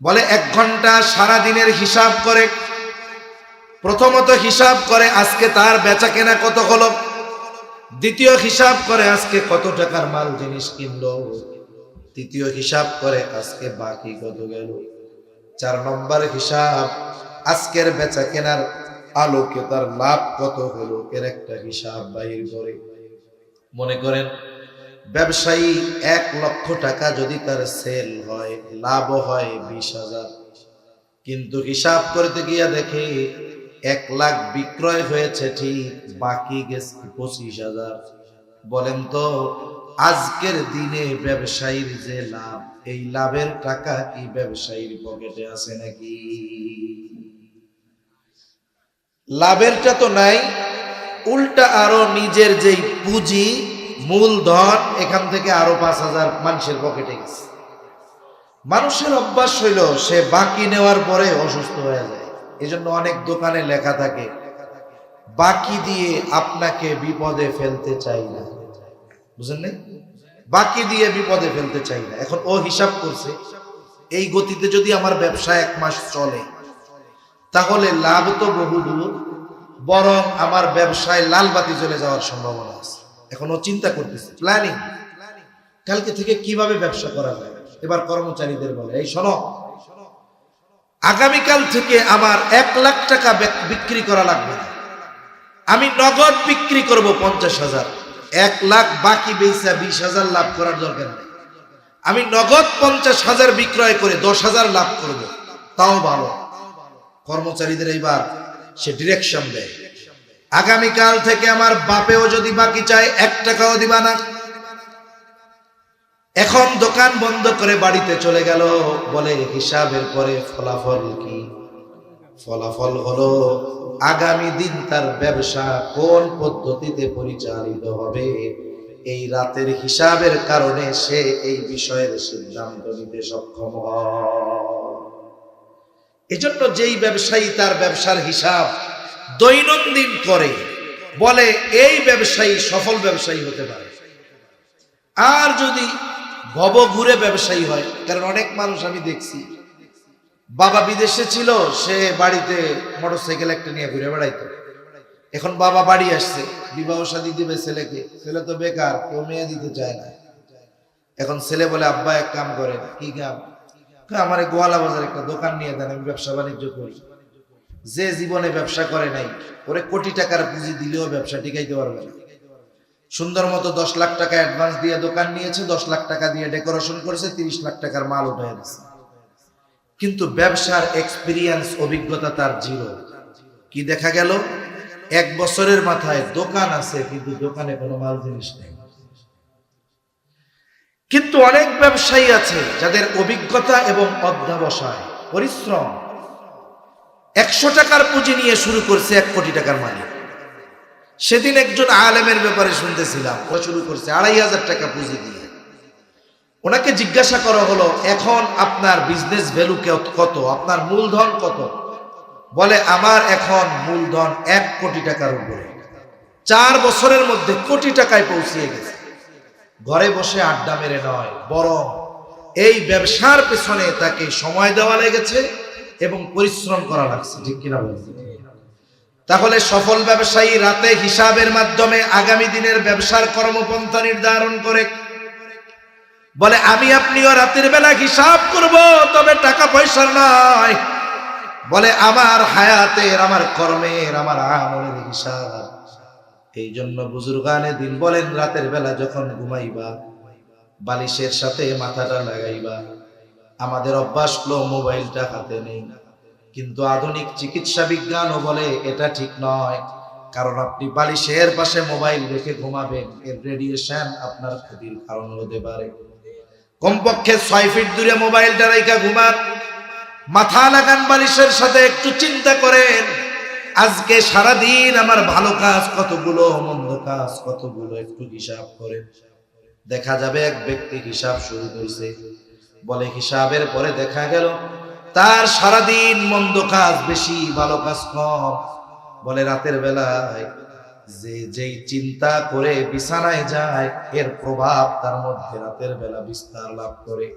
বলে 1 ঘন্টা সারা দিনের হিসাব করে। প্রথমত হিসাব করে আজকে তার বেচা কেনা কত হলো, দ্বিতীয় হিসাব করে আজকে কত টাকার মাল জিনিস কিনলো, তৃতীয় হিসাব করে আজকে বাকি কত গেল, 4 নম্বর হিসাব আজকের বেচা কেনার আলোকে তার লাভ কত হলো, এর একটা হিসাব বাইর করে। মনে করেন ব্যবসায়ী 1 লক্ষ টাকা যদি তার সেল হয়, লাভ হয় 20,000, কিন্তু হিসাব করতে গিয়া দেখে 1 লাখ বিক্রয় হয়েছে ঠিক, বাকি গেছে 25,000। বলেন তো আজকের দিনে ব্যবসায়ীর যে লাভ, এই লাভের টাকা কি ব্যবসায়ীর পকেটে আছে নাকি? লাভেরটা তো নাই, উল্টা আরো নিজের যেই পুঁজি মূলধন, এখান থেকে আরো 5,000 মানুষের পকেটে গেছে। মানুষের অভ্যাস হইল সে বাকি নেওয়ার পরে অসুস্থ হয়ে যায়। এজন্য অনেক দোকানে লেখা থাকে, বাকি দিয়ে আপনাকে বিপদে ফেলতে চাই না। বুঝলেন না? বাকি দিয়ে বিপদে ফেলতে চাই না। এখন ও হিসাব করছে, এই গতিতে যদি আমার ব্যবসা 1 মাস চলে তাহলে লাভ তো বহুদূর, বরং আমার ব্যবসায় লাল বাতি জ্বলে যাওয়ার সম্ভাবনা আছে। এখন ও চিন্তা করতেছে, প্ল্যানিং, কালকে থেকে কিভাবে ব্যবসা করা যায়। এবার কর্মচারীদের বলে, এই শোনো, আগামীকাল থেকে আমার 1 লাখ টাকা বিক্রি করা লাগবে না, আমি নগদ বিক্রি করব 50,000। 1 লাখ বাকি বেচা 20,000 লাভ করার দরকার নেই, আমি নগদ 50,000 বিক্রয় করে 10,000 লাভ করব, তাও ভালো। কর্মচারীদের এইবার সে ডিরেকশন দেয়, আগামীকাল থেকে আমার বাপেও যদি বাকি চায় 1 টাকাও দিবা না। এখন দোকান বন্ধ করে বাড়িতে চলে গেল। বলে হিসাবের পরে ফলাফল কি? ফলাফল হলো আগামী দিন তার ব্যবসা কোন পদ্ধতিতে পরিচালিত হবে, এই রাতের হিসাবের কারণে সে এই বিষয়ের সিদ্ধান্ত নিতে সক্ষম হয়। এজন্য যেই ব্যবসায়ী তার ব্যবসার হিসাব দৈনন্দিন করে, বলে এই ব্যবসায়ী সফল ব্যবসায়ী হতে পারে। আর যদি ভবঘুরে ব্যবসায়ী হয়, কারণ অনেক মানুষ আমি দেখছি, বাবা বিদেশে ছিল, সে বাড়িতে মোটরসাইকেল একটা নিয়ে ঘুরে বেড়াইতো। এখন বাবা বাড়ি আসছে, বিবাহ শাদী দিবে ছেলেকে, ছেলে তো বেকার, কেউ মেয়ে দিতে চায় না। এখন ছেলে বলে, আব্বা এক কাম করেন। কি কাম? আমার গোয়ালা বাজার একটা দোকান নিয়ে দেন, আমি ব্যবসা বাণিজ্য করি। যে জীবনে ব্যবসা করে নাই, ওরে কোটি টাকার পুঁজি দিলেও ব্যবসা টিকাইতে পারবে না। সুন্দর মতো 10 লাখ টাকা অ্যাডভান্স দিয়ে দোকান নিয়েছে, 10 লাখ টাকা দিয়ে ডেকোরেশন করেছে, 30 লাখ টাকার মাল উঠে গেছে, কিন্তু ব্যবসার এক্সপিরিয়েন্স, অভিজ্ঞতা তার জিরো। কি দেখা গেল? 1 বছরের মাথায় দোকান আছে, কিন্তু দোকানে কোনো মাল জিনিস নেই। কিন্তু অনেক ব্যবসায়ী আছে যাদের অভিজ্ঞতা এবং অধ্যবসায়, পরিশ্রম, 100 টাকার পুঁজি নিয়ে শুরু করছে 1 কোটি টাকার মালিক। সেদিন একজন আলেমের ব্যাপারে শুনতেছিলাম, ও শুরু করছে 2,500 টাকা পুঁজি দিয়ে। ওনাকে জিজ্ঞাসা করা হলো, এখন আপনার বিজনেস ভ্যালু কত, আপনার মূলধন কত? বলে, আমার এখন মূলধন 1 কোটি টাকার উপরে। 4 বছরের মধ্যে কোটি টাকায় পৌঁছিয়ে গেছে। ঘরে বসে আড্ডা মেরে নয়, বরং এই ব্যবসার পেছনে তাকে সময় দেওয়া লেগেছে এবং পরিশ্রম করা লাগছে। ঠিক কিনা বলছি? তাহলে সফল ব্যবসায়ী রাতে হিসাবের মাধ্যমে আগামী দিনের ব্যবসার কর্মপন্থা নির্ধারণ করে। বলে, আমি আপনিও রাতের বেলা হিসাব করব, তবে টাকা পয়সার নয়। বলে, আমার হায়াতের, আমার কর্মের, আমার আমলের হিসাব। এই জন্য বুজুর্গানে দিন বলেন, রাতের বেলা যখন ঘুমাইবা বালিশের সাথে মাথাটা লাগাইবা। আমাদের অভ্যাস হলো মোবাইলটা হাতে নেই, কিন্তু আধুনিক চিকিৎসা বিজ্ঞানও বলে এটা ঠিক নয়। কারণ আপনি বালিশের পাশে মোবাইল রেখে ঘুমাবেন, এর রেডিয়েশন আপনার ক্ষতির কারণ হতে পারে। কমপক্ষে 6 ফিট দূরে মোবাইলটা রাইখা ঘুমান, মাথা লাগান বালিশের সাথে, একটু চিন্তা করেন আজকে সারাদিন আমার ভালো কাজ কতগুলো, মন্দ কাজ কতগুলো, একটু হিসাব করেন। দেখা যাবে এক ব্যক্তি হিসাব শুরু করছে, বলে হিসাবের পরে দেখা গেল তার সারাদিন মন্দ কাজ বেশি, ভালো কাজ কম। বলে রাতের বেলায় যেই চিন্তা করে বিছানায় যায় এর প্রভাব তার মধ্যে রাতের বেলা বিস্তার লাভ করে।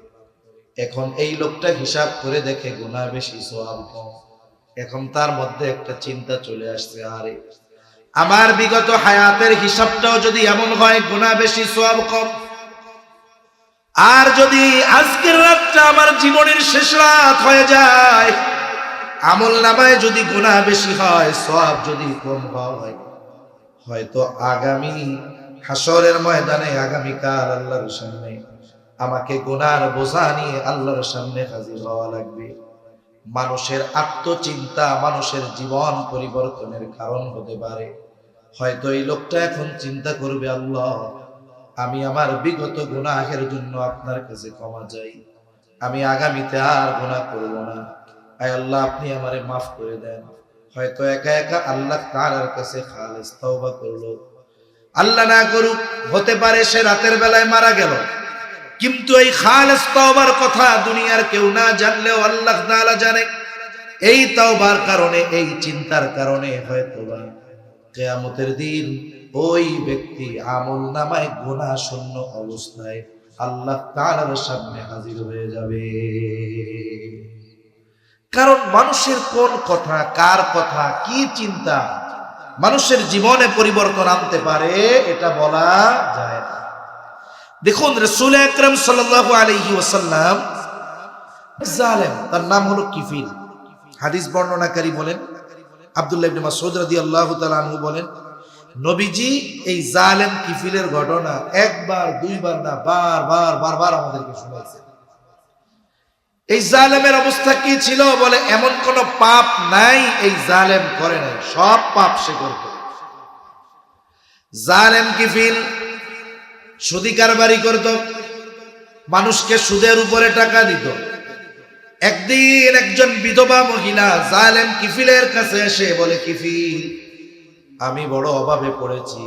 এখন এই লোকটা হিসাব করে দেখে গুনাহ বেশি সওয়াব কম। এখন তার মধ্যে একটা চিন্তা চলে আসছে, আরে আমার বিগত হায়াতের হিসাবটাও যদি এমন হয় গুনাহ বেশি সওয়াব কম, আর যদি আজকের রাতটা আমার জীবনের শেষ রাত হয়ে যায়, আমল নামায় যদি গুনাহ বেশি হয় সওয়াব যদি কম হয়, হয়তো আগামী হাসরের ময়দানে আগামীকাল আল্লাহর সামনে আমাকে গুনার বোঝা নিয়ে আল্লাহর সামনে হাজির হওয়া লাগবে। মানুষের আত্মচিন্তা মানুষের জীবন পরিবর্তনের কারণ হতে পারে। হয়তো এই লোকটা এখন চিন্তা করবে, আল্লাহ আমি আমার বিগত গুনাহের জন্য আপনার কাছে ক্ষমা চাই, আমি আগামীতে আর গুনাহ করব না, আয় আল্লাহ আপনি আমারে মাফ করে দেন। হয়তো একা একা আল্লাহ তাআলার কাছে খালিস তওবা করলো। আল্লাহ না করুক, হতে পারে সে রাতের বেলায় মারা গেল, কিন্তু এই খালিস তওবার কথা দুনিয়ার কেউ না জানলেও আল্লাহ তাআলা জানে। এই তওবার কারণে, এই চিন্তার কারণে হয়তো কিয়ামতের দিন ওই ব্যক্তি আমল নামায় গুনাহ শূন্য অবস্থায় আল্লাহ তাআলার সামনে হাজির হয়ে যাবে। কারণ মানুষের কোন কথা, কার কথা, কি চিন্তা মানুষের জীবনে পরিবর্তন আনতে পারে এটা বলা যায় না। দেখুন রাসূল আকরাম সাল্লাল্লাহু আলাইহি ওয়াসাল্লাম জালেম, তার নাম হলো কিফিল। হাদিস বর্ণনাকারী বলেন, আব্দুল্লাহ ইবনে মাসউদ রাদিয়াল্লাহু তাআলা আনহু বলেন, নবীজি এই জালেম কিফিলের ঘটনা একবার দুইবার না বারবার আমাদেরকে শোনাইছেন। এই জালেমের অবস্থা কি ছিল? বলে এমন কোন পাপ নাই এই জালেম করে নাই, সব পাপ সে করত। জালেম কিফিল সুদি কারবারি করত, মানুষকে সুদের উপরে টাকা দিত। একদিন একজন বিধবা মহিলা জালেম কিফিলের কাছে এসে বলে, কিফিল আমি বড় অভাবে পড়েছি,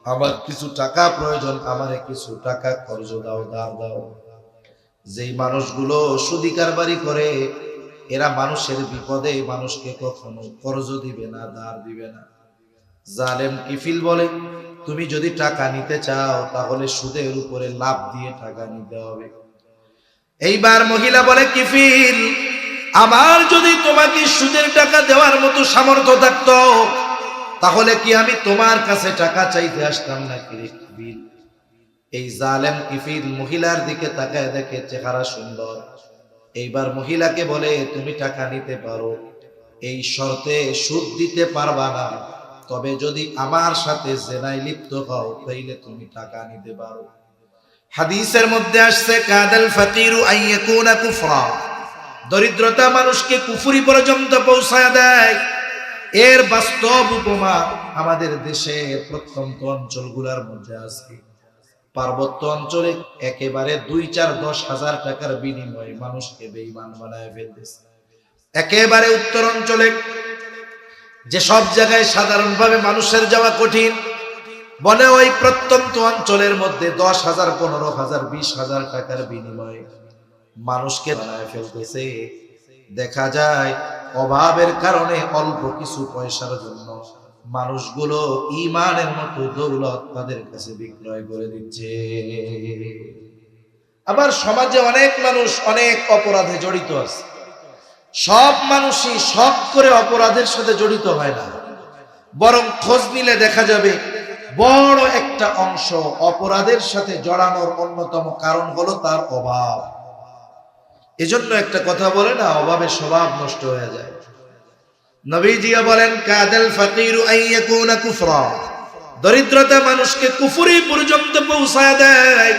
আমার কিছু টাকা প্রয়োজন, আমারে কিছু টাকা কর্জ দাও, ধার দাও। যেই মানুষগুলো সুদি কারবারি করে এরা মানুষের বিপদে মানুষকে কখনো কর্জ দিবে না, ধার দিবে না। জালেম কিফিল বলে, তুমি যদি টাকা নিতে চাও তাহলে সুদের উপরে লাভ দিয়ে টাকা নিতে হবে। এইবার মহিলা বলে, কিফিল আমার যদি তোমাকে সুদের টাকা দেওয়ার মতো সামর্থ্য থাকতো তাহলে কি আমি তোমার কাছে টাকা চাইতে আসতাম নাকি রে কিফিল? এই জালেম কিফিল মহিলার দিকে তাকায়, দেখে চেহারা সুন্দর। এইবার মহিলাকে বলে, তুমি টাকা নিতে পারো, এই শর্তে সুদ দিতে পারবা না, তবে যদি আমার সাথে জেনায় লিপ্ত হও তাইলে তুমি টাকা নিতে পারো। হাদিসের মধ্যে আসছে, কাদাল ফাকিরু আইয়াকুনা কুফরা, দরিদ্রতা মানুষকে কুফরি পর্যন্ত পৌঁছায় দেয়। এর বাস্তব উপমা আমাদের দেশের প্রত্যন্ত অঞ্চলগুলোর মধ্যে আছে। পার্বত্য অঞ্চলে একেবারে 2-4-10 হাজার টাকার বিনিময়ে মানুষকে বেঈমান বানায় ফেলতেছে। একেবারে উত্তর অঞ্চলে যে সব জায়গায় সাধারণভাবে মানুষের যাওয়া কঠিন, বলে ওই প্রত্যন্ত অঞ্চলের মধ্যে 10,000, 15,000, 20,000 টাকার বিনিময়ে মানুষকে বানায় ফেলতেছে। দেখা যায় অভাবের কারণে অল্প কিছু পয়সার জন্য মানুষগুলো ঈমানের মতো দৌলত তাদের কাছে বিক্রয় করে দিচ্ছে। আবার সমাজে অনেক মানুষ অনেক অপরাধে জড়িত আছে। সব মানুষই শখ করে অপরাধের সাথে জড়িত হয় না, বরং খোঁজ নিলে দেখা যাবে বড় একটা অংশ অপরাধের সাথে জড়ানোর অন্যতম কারণ হলো তার অভাব। এজন্য একটা কথা বলে না, অভাবে স্বভাব নষ্ট হয়ে যায়। নবীজি বলেন, কাদাল ফাকিরু আইয়াকুনা কুফরা, দরিদ্রতা মানুষকে কুফরি পর্যন্ত পৌঁছায় দেয়।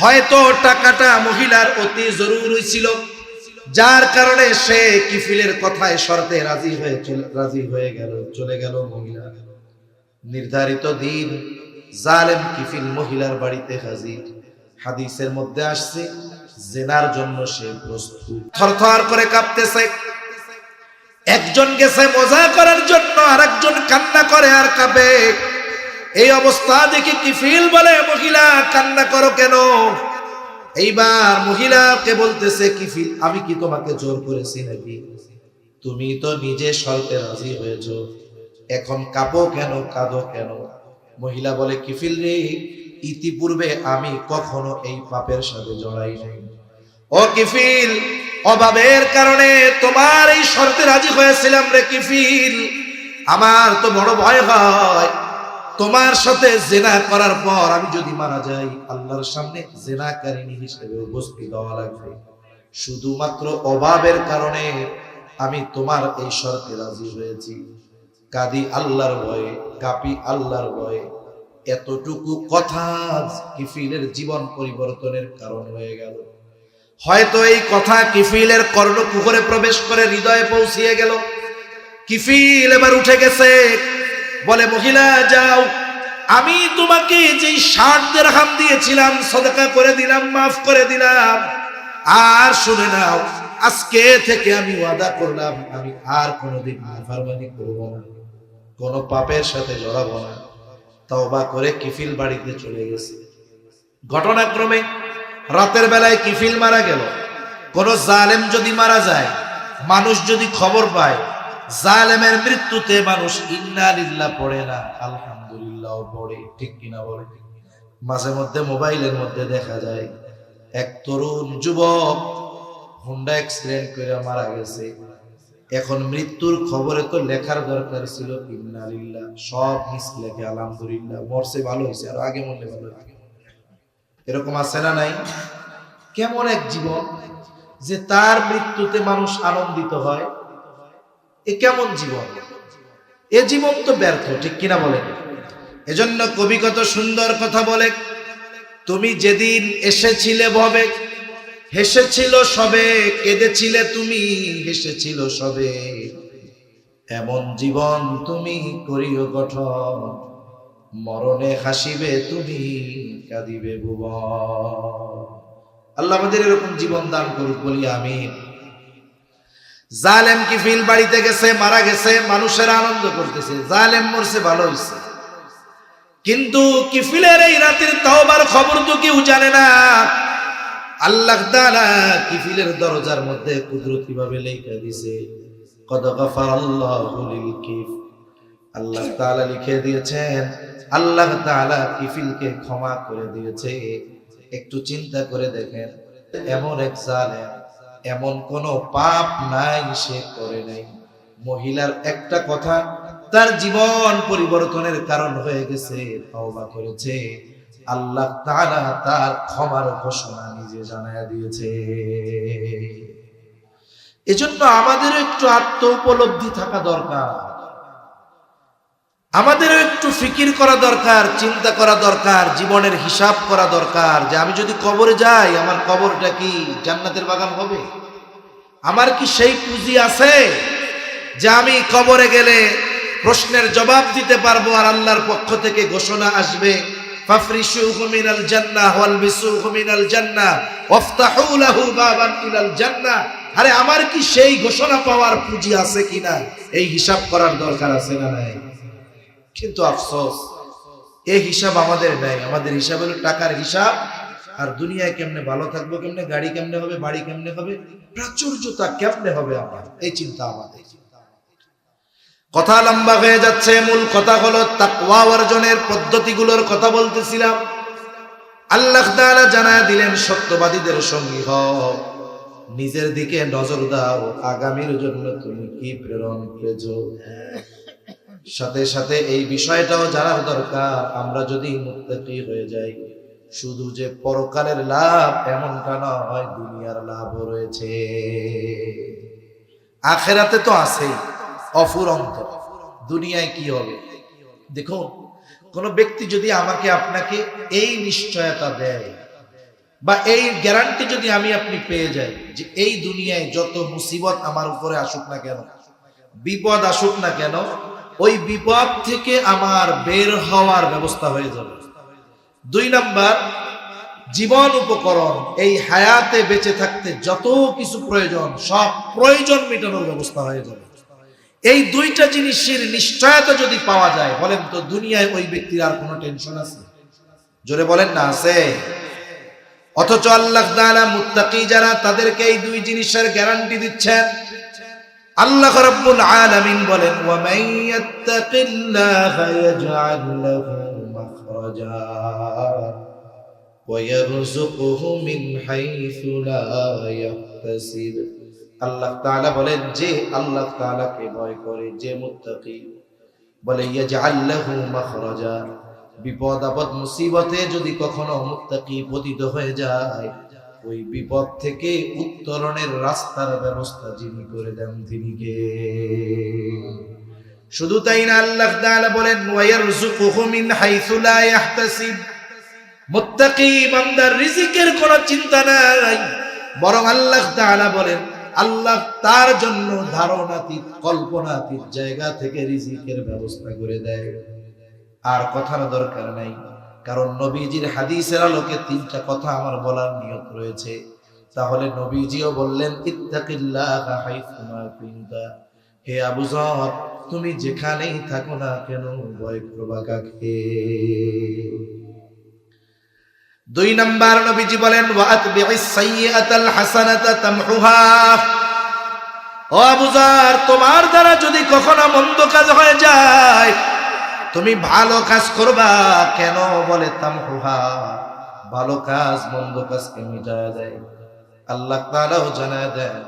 হয়তো টাকাটা মহিলার অতি জরুরি ছিল, যার কারণে সে কিফিলের কথায় শর্তে রাজি হয়ে গেল, চলে গেল মহিলা। নির্ধারিত দিন জালেম কিফিল মহিলার বাড়িতে হাজির। হাদিসের মধ্যে আসছে জিনার জন্য সে প্রস্তুত, থরথর করে কাঁপতেছে। একজন গেছে মজা করার জন্য, আর একজন কান্না করে আর কাঁপে। এই অবস্থা দেখে কিফিল বলে, মহিলা কান্না করো কেন? এইবার মহিলাকে বলতেছে, কিফিল আমি কি তোমাকে জোর করেছি নাকি? তুমি তো নিজে শর্তে রাজি হয়েছো, এখন কাঁপো কেন, কাঁদো কেন? মহিলা বলে, কিফিল রে, ইতিপূর্বে আমি কখনো এই পাপের সাথে জড়াই নাই। ও কিফিল, অভাবের কারণে তোমার এই শর্তে রাজি হয়েছিলাম রে কিফিল। আমার তো বড় ভয় হয়, তোমার সাথে জেনা করার পর আমি যদি মারা যাই, আল্লাহর সামনে জেনাকারিনী হিসেবে উপস্থিত হওয়া লাগবে। শুধুমাত্র অভাবের কারণে আমি তোমার এই শর্তে রাজি হয়েছি। কাঁদি আল্লাহর ভয়ে, কাঁপি আল্লাহর ভয়ে। এতটুকু কথা কিফিলের জীবন পরিবর্তনের কারণ হয়ে গেল। হয়তো এই কথা কিফিলের কর্ণকুহরে প্রবেশ করে হৃদয়ে পৌঁছিয়ে গেল। কিফিল এবার উঠে গেছে, বলে, মহিলা যাও, আমি তোমাকে যে 60 দিরহাম দিয়েছিলাম সদকা করে দিলাম, মাফ করে দিলাম। আর শুনে নাও, আজকে থেকে আমি ওয়াদা করলাম আমি আর কোনোদিন নাফরমানি করব না, কোনো পাপের সাথে জড়াবো না। তওবা করে কিফিল বাড়িতে চলে গেছে। ঘটনাক্রমে রাতের বেলায় কিফিল মারা গেল। কোন জালেম যদি মারা যায়, মানুষ যদি খবর পায়, জালেমের মৃত্যুতে মানুষ ইন্না লিল্লাহ পড়ে না, আলহামদুলিল্লাহ পড়ে, ঠিক কিনা বলে? মাঝে মধ্যে মোবাইলের মধ্যে দেখা যায় এক তরুণ যুবক হোন্ডা অ্যাক্সিডেন্ট করে মারা গেছে। এখন মৃত্যুর খবরে তো লেখার দরকার ছিল ইন্না লিল্লাহ, সব মিস লেখে আলহামদুলিল্লাহ, মরছে ভালো হয়েছে, আর আগে মরলে ভালো লাগে। এরকম আছে না নাই? কেমন এক জীবন যে তার মৃত্যুতে মানুষ আনন্দিত হয়, এ কেমন জীবন? এ জীবন তো ব্যর্থ, ঠিক কিনা বলেন? এজন্য কবি কত সুন্দর কথা বলে, তুমি যেদিন এসেছিলে ভবে হেসেছিল সবে, কেঁদেছিলে তুমি হেসেছিল সবে, এমন জীবন তুমি করিও গঠন, মরণে হাসিবে তুমি কাঁদিবে ভুবন। আল্লাহ আমাদের এরকম জীবন দান করুক, বলি আমিন। জালেম কিফিল বাড়িতে গেছে, মারা গেছে, মানুষের আনন্দ করতেছে, জালেম মরছে ভালো হয়েছে। কিন্তু কিফিলের এই রাতের তওবার খবর তো কেউ জানে না। আল্লাহ তাআলা কিফিলের দরজার মধ্যে কুদরতি ভাবে লেখা দিয়েছে, কদ গফারাল্লাহু লিল কিফ। আল্লাহ তাআলা লিখে দিয়েছেন, আল্লাহ তাআলা কিফিলকে ক্ষমা করে দিয়েছে। একটু চিন্তা করে দেখেন, এমন এক জালেম, এমন কোন পাপ নাই সে করে নাই। মহিলার একটা কথা তার জীবন পরিবর্তনের কারণ হয়ে গেছে, তওবা করেছে, আল্লাহ তাআলা তার ক্ষমার ঘোষণা নিজে জানায়া দিয়েছে। এজন্য আমাদেরও একটু আত্ম উপলব্ধি থাকা দরকার, আমাদেরও একটু ফিকির করা দরকার, চিন্তা করা দরকার, জীবনের হিসাব করা দরকার, যে আমি যদি কবরে যাই, আমার কবরটা কি জান্নাতের বাগান হবে? আমার কি সেই পুঁজি আছে যে আমি কবরে গেলে প্রশ্নের জবাব দিতে পারবো, আর আল্লাহর পক্ষ থেকে ঘোষণা আসবে, ফাফরিশুহু মিনাল জান্নাহ ওয়ালবিসুহু মিনাল জান্নাহ ওয়াফতাহু লাহু বাবান ইলাল জান্নাহ। আরে আমার কি সেই ঘোষণা পাওয়ার পুঁজি আছে কিনা, এই হিসাব করার দরকার আছে না নাই? কিন্তু আফসোস, এই হিসাব আমাদের নাই। আমাদের হিসাব হলো টাকার হিসাব, আর দুনিয়ায় কেমনে ভালো থাকবো, কেমনে গাড়ি কেমনে হবে, বাড়ি কেমনে হবে, প্রাচুর্যতা কেমনে হবে, আমার এই চিন্তা আমাদের। কথা লম্বা হয়ে যাচ্ছে, মূল কথা হলো তাকওয়া অর্জনের পদ্ধতিগুলোর কথা বলতেছিলাম। আল্লাহ তাআলা জানায়া দিলেন, সত্যবাদীদের সঙ্গী হও, নিজের দিকে নজর দাও, আগামীর জন্য তুমি কি প্রেরণ করেছো। সাথে সাথে এই বিষয়টাও জানার দরকার, আমরা যদি মুত্তাকি হয়ে যাই, শুধু যে পরকালের লাভ এমনটা নয়, দুনিয়ার লাভও রয়েছে, আখিরাতে তো আছেই অফুরন্ত। দুনিয়ায় কি হবে দেখুন, কোন ব্যক্তি যদি আমাকে আপনাকে এই নিশ্চয়তা দেয়, বা এই গ্যারান্টি যদি আমি আপনি পেয়ে যাই, যে এই দুনিয়ায় যত মুসিবত আমার উপরে আসুক না কেন, বিপদ আসুক না কেন, ওই বিপদ থেকে আমার বের হওয়ার ব্যবস্থা হয়ে যাবে। 2 নাম্বার, জীবন উপকরণ, এই হায়াতে বেঁচে থাকতে যত কিছু প্রয়োজন সব প্রয়োজন মেটানোর ব্যবস্থা হয়ে যাবে। এই দুইটা জিনিসের নিশ্চয়তা যদি পাওয়া যায়, বলেন তো দুনিয়ায় ওই ব্যক্তির আর কোনো টেনশন আছে? জোরে বলেন না, আছে? অথচ আল্লাহ তাআলা মুত্তাকি যারা, তাদেরকে এই দুই জিনিসের গ্যারান্টি দিচ্ছেন। আল্লাহ রাব্বুল আলামিন বলেন, ওয়া মান ইয়াত্তাকিল্লাহা ইয়াজআল লাহু মাখরাজা ওয়া ইয়ারযুকুহু মিন হাইসু লা ইয়াহতাসিব। আল্লাহ তাআলা বলেন, যে আল্লাহ তাআলাকে ভয় করে, যে মুত্তাকি, বলে ইয়াজআল লাহু মাখরাজা, বিপদ আপদ মুসিবতে যদি কখনো মুত্তাকি পতিত হয়ে যায়, ওই বিপদ থেকে উত্তরণের রাস্তার ব্যবস্থা যিনি করে দেন তিনি কে? শুধু তাই না, আল্লাহ তাআলা বলেন ওয়ায়ারযুকুহু মিন হাইসু লা ইয়াহতাসিব। মুত্তাকি বান্দার রিজিকের কোনো চিন্তা নাই, বরং আল্লাহ তাআলা বলেন আল্লাহ তার জন্য ধারণাতীত কল্পনাতীত জায়গা থেকে রিজিকের ব্যবস্থা করে দেয়। আর কথার দরকার নাই, কারণ নবীজির হাদিসের আলোকে তিনটা কথা আমার বলার নিয়ত রয়েছে। তাহলে নবীজিও বললেন ইত্তাকিল্লাহা হাইসুমা কুনতা, হে আবু যর, তুমি যেখানেই থাকো না কেন ভয় করবা কাকে? দুই নাম্বার নবীজি বলেন ওয়া আতবি'is সাইয়্যাতাল হাসানাতা তামহুহা। ও আবু যর, তোমার দ্বারা যদি কখনো মন্দ কাজ হয়ে যায়, তুমি ভালো কাজ করবা কেন? বলে তামহুহা, ভালো কাজ মন্দ কাজকে মিটায় দেয়। আল্লাহ তাআলাও জানায় দেন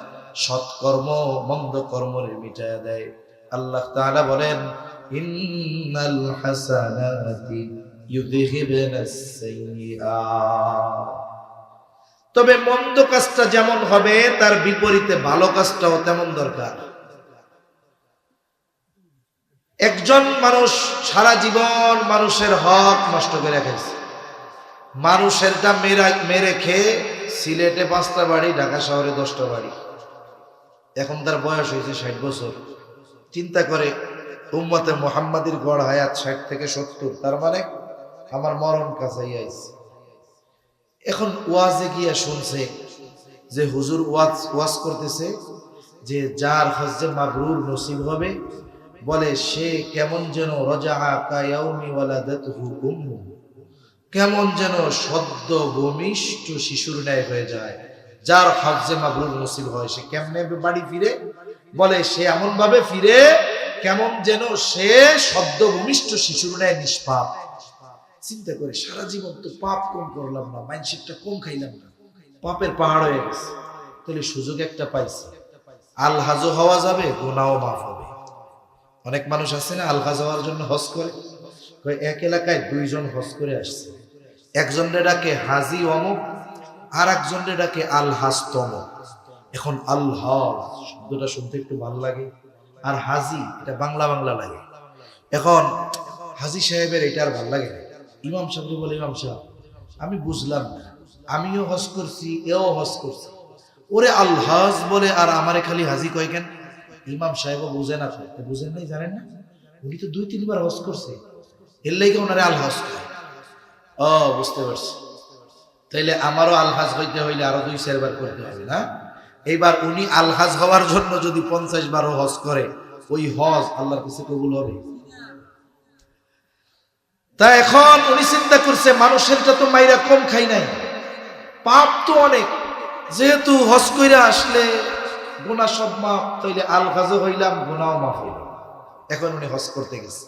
সৎকর্ম মন্দ কর্মরে মিটায় দেয়। আল্লাহ তাআলা বলেন ইন্নাল হাসানাতি ইউযহিবুনাস সাইয়্যাত। তবে মন্দ কাজটা যেমন হবে, তার বিপরীতে ভালো কাজটাও তেমন দরকার। একজন মানুষ সারা জীবন মানুষের হক নষ্ট করে রেখেছে, মানুষেরটা মেরে খেয়ে সিলেটে 5টা বাড়ি, ঢাকা শহরে 10টা বাড়ি। এখন তার বয়স হয়েছে 60 বছর। চিন্তা করে, উম্মতে মুহাম্মাদির গড় হায়াত 60 থেকে 70, তার মানে আমার মরণ কাছাই আইছে। এখন ওয়াজে গিয়া শুনছে যে হুজুর ওয়াজ করতেছে যে যার হজ্জে মাবরুর নসিব হবে, বলে সে কেমন যেন রাজাআ কায়াউমি ওয়ালাদাতুহু উম্মু, কেমন যেন সদ্য ভূমিষ্ঠ শিশুর ন্যায় হয়ে যায়। যার হজ্জে মাবরুর নসিব হয় সে কেমনে বাড়ি ফিরে? বলে সে এমন ভাবে ফিরে কেমন যেন সে সদ্য ভূমিষ্ঠ শিশুর ন্যায় নিষ্পাপ। চিন্তা করে, সারা জীবন তো পাপ কম করলাম না, মাইনসিকটা কম খাইলাম না, পাপের পাহাড় হয়ে গেছে। তাহলে সুযোগ একটা পাইছে, আলহাজও হওয়া যাবে, গুনাহও মাফ হবে। অনেক মানুষ আছে না আলহাজ হওয়ার জন্য হজ করে, এক এলাকায় 2 জন হজ করে আসছে, একজনের ডাকে হাজি অমুক, আর একজনের ডাকে আলহাজ তমুক। এখন আলহাজ শব্দটা শুনতে একটু ভালো লাগে, আর হাজি এটা বাংলা বাংলা লাগে। এখন হাজি সাহেবের এটা আর ভালো লাগে না। ইমাম সাহেব বলে, ইমাম সাহেব আমি বুঝলাম না, আমিও হজ করছি, এও হজ করছি, ওরে আলহাজ বলে আর আমারে খালি হাজি কয় কেন? ইমাম সাহেবও বুঝেন, আপনি বুঝেন নাই, জানেন না? উনি তো 2-3 বার হজ করছে, এর লাগে ওনারে আলহাজ কয়। ও বুঝতে পারছি, তাইলে আমারও আলহাজ হইতে হইলে আরো 2-4 বার করতে হবে না? এইবার উনি আলহাজ হওয়ার জন্য যদি 50 বারও হজ করে, ওই হজ আল্লাহর কাছে কবুল হবে? তা এখন উনি চিন্তা করছে মানুষেরটা তো মাইরা কম খাই নাই, পাপ তো অনেক, যেহেতু হজ কইরা আসলে গুনাহ সব মাফ, তাইলে আলহাজও হইলাম, গুনাহও মাফ হইল। এখন উনি হজ করতে গেছে।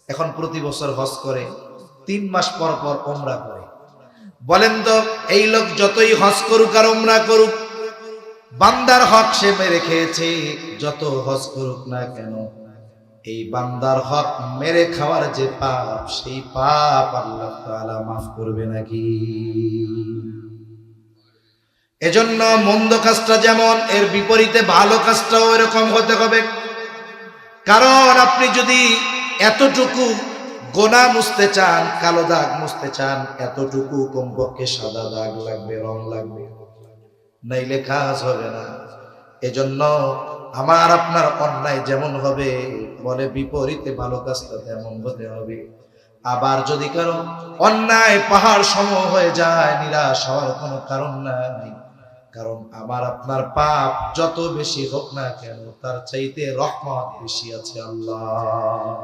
এখন প্রতি বছর হজ করে, 3 মাস পর পর ওমরা করে। বলেন তো, এই লোক যতই হজ করুক আর ওমরা করুক, বান্দার হক সে মেরে খেয়েছে। যত হজ করুক না কেন, এই বান্দার হক মেরে খাওয়ার যে পাপ, সেই পাপ আল্লাহ তাআলা মাফ করবে নাকি? এজন্য মন্দ কাজটা যেমন, এর বিপরীতে ভালো কাজটাও এরকম হতে হবে। কারণ আপনি যদি এতটুকু গোনা মুছতে চান, কালো দাগ মুছতে চান, এতটুকু কমপক্ষে সাদা দাগ লাগবে, রং লাগবে, নাইলে কাজ হবে না। এজন্য আমার আপনার অন্যায় যেমন হবে, বলে বিপরীতে ভালো কাজটা তেমন হতে হবে। আবার যদি কারো অন্যায় পাহাড় সম হয়ে যায়, নিরাশ হওয়ার কোনো কারণ নাই, কারণ আমার আপনার পাপ যত বেশি হোক না কেন তার চাইতে রহমত বেশি আছে আল্লাহ।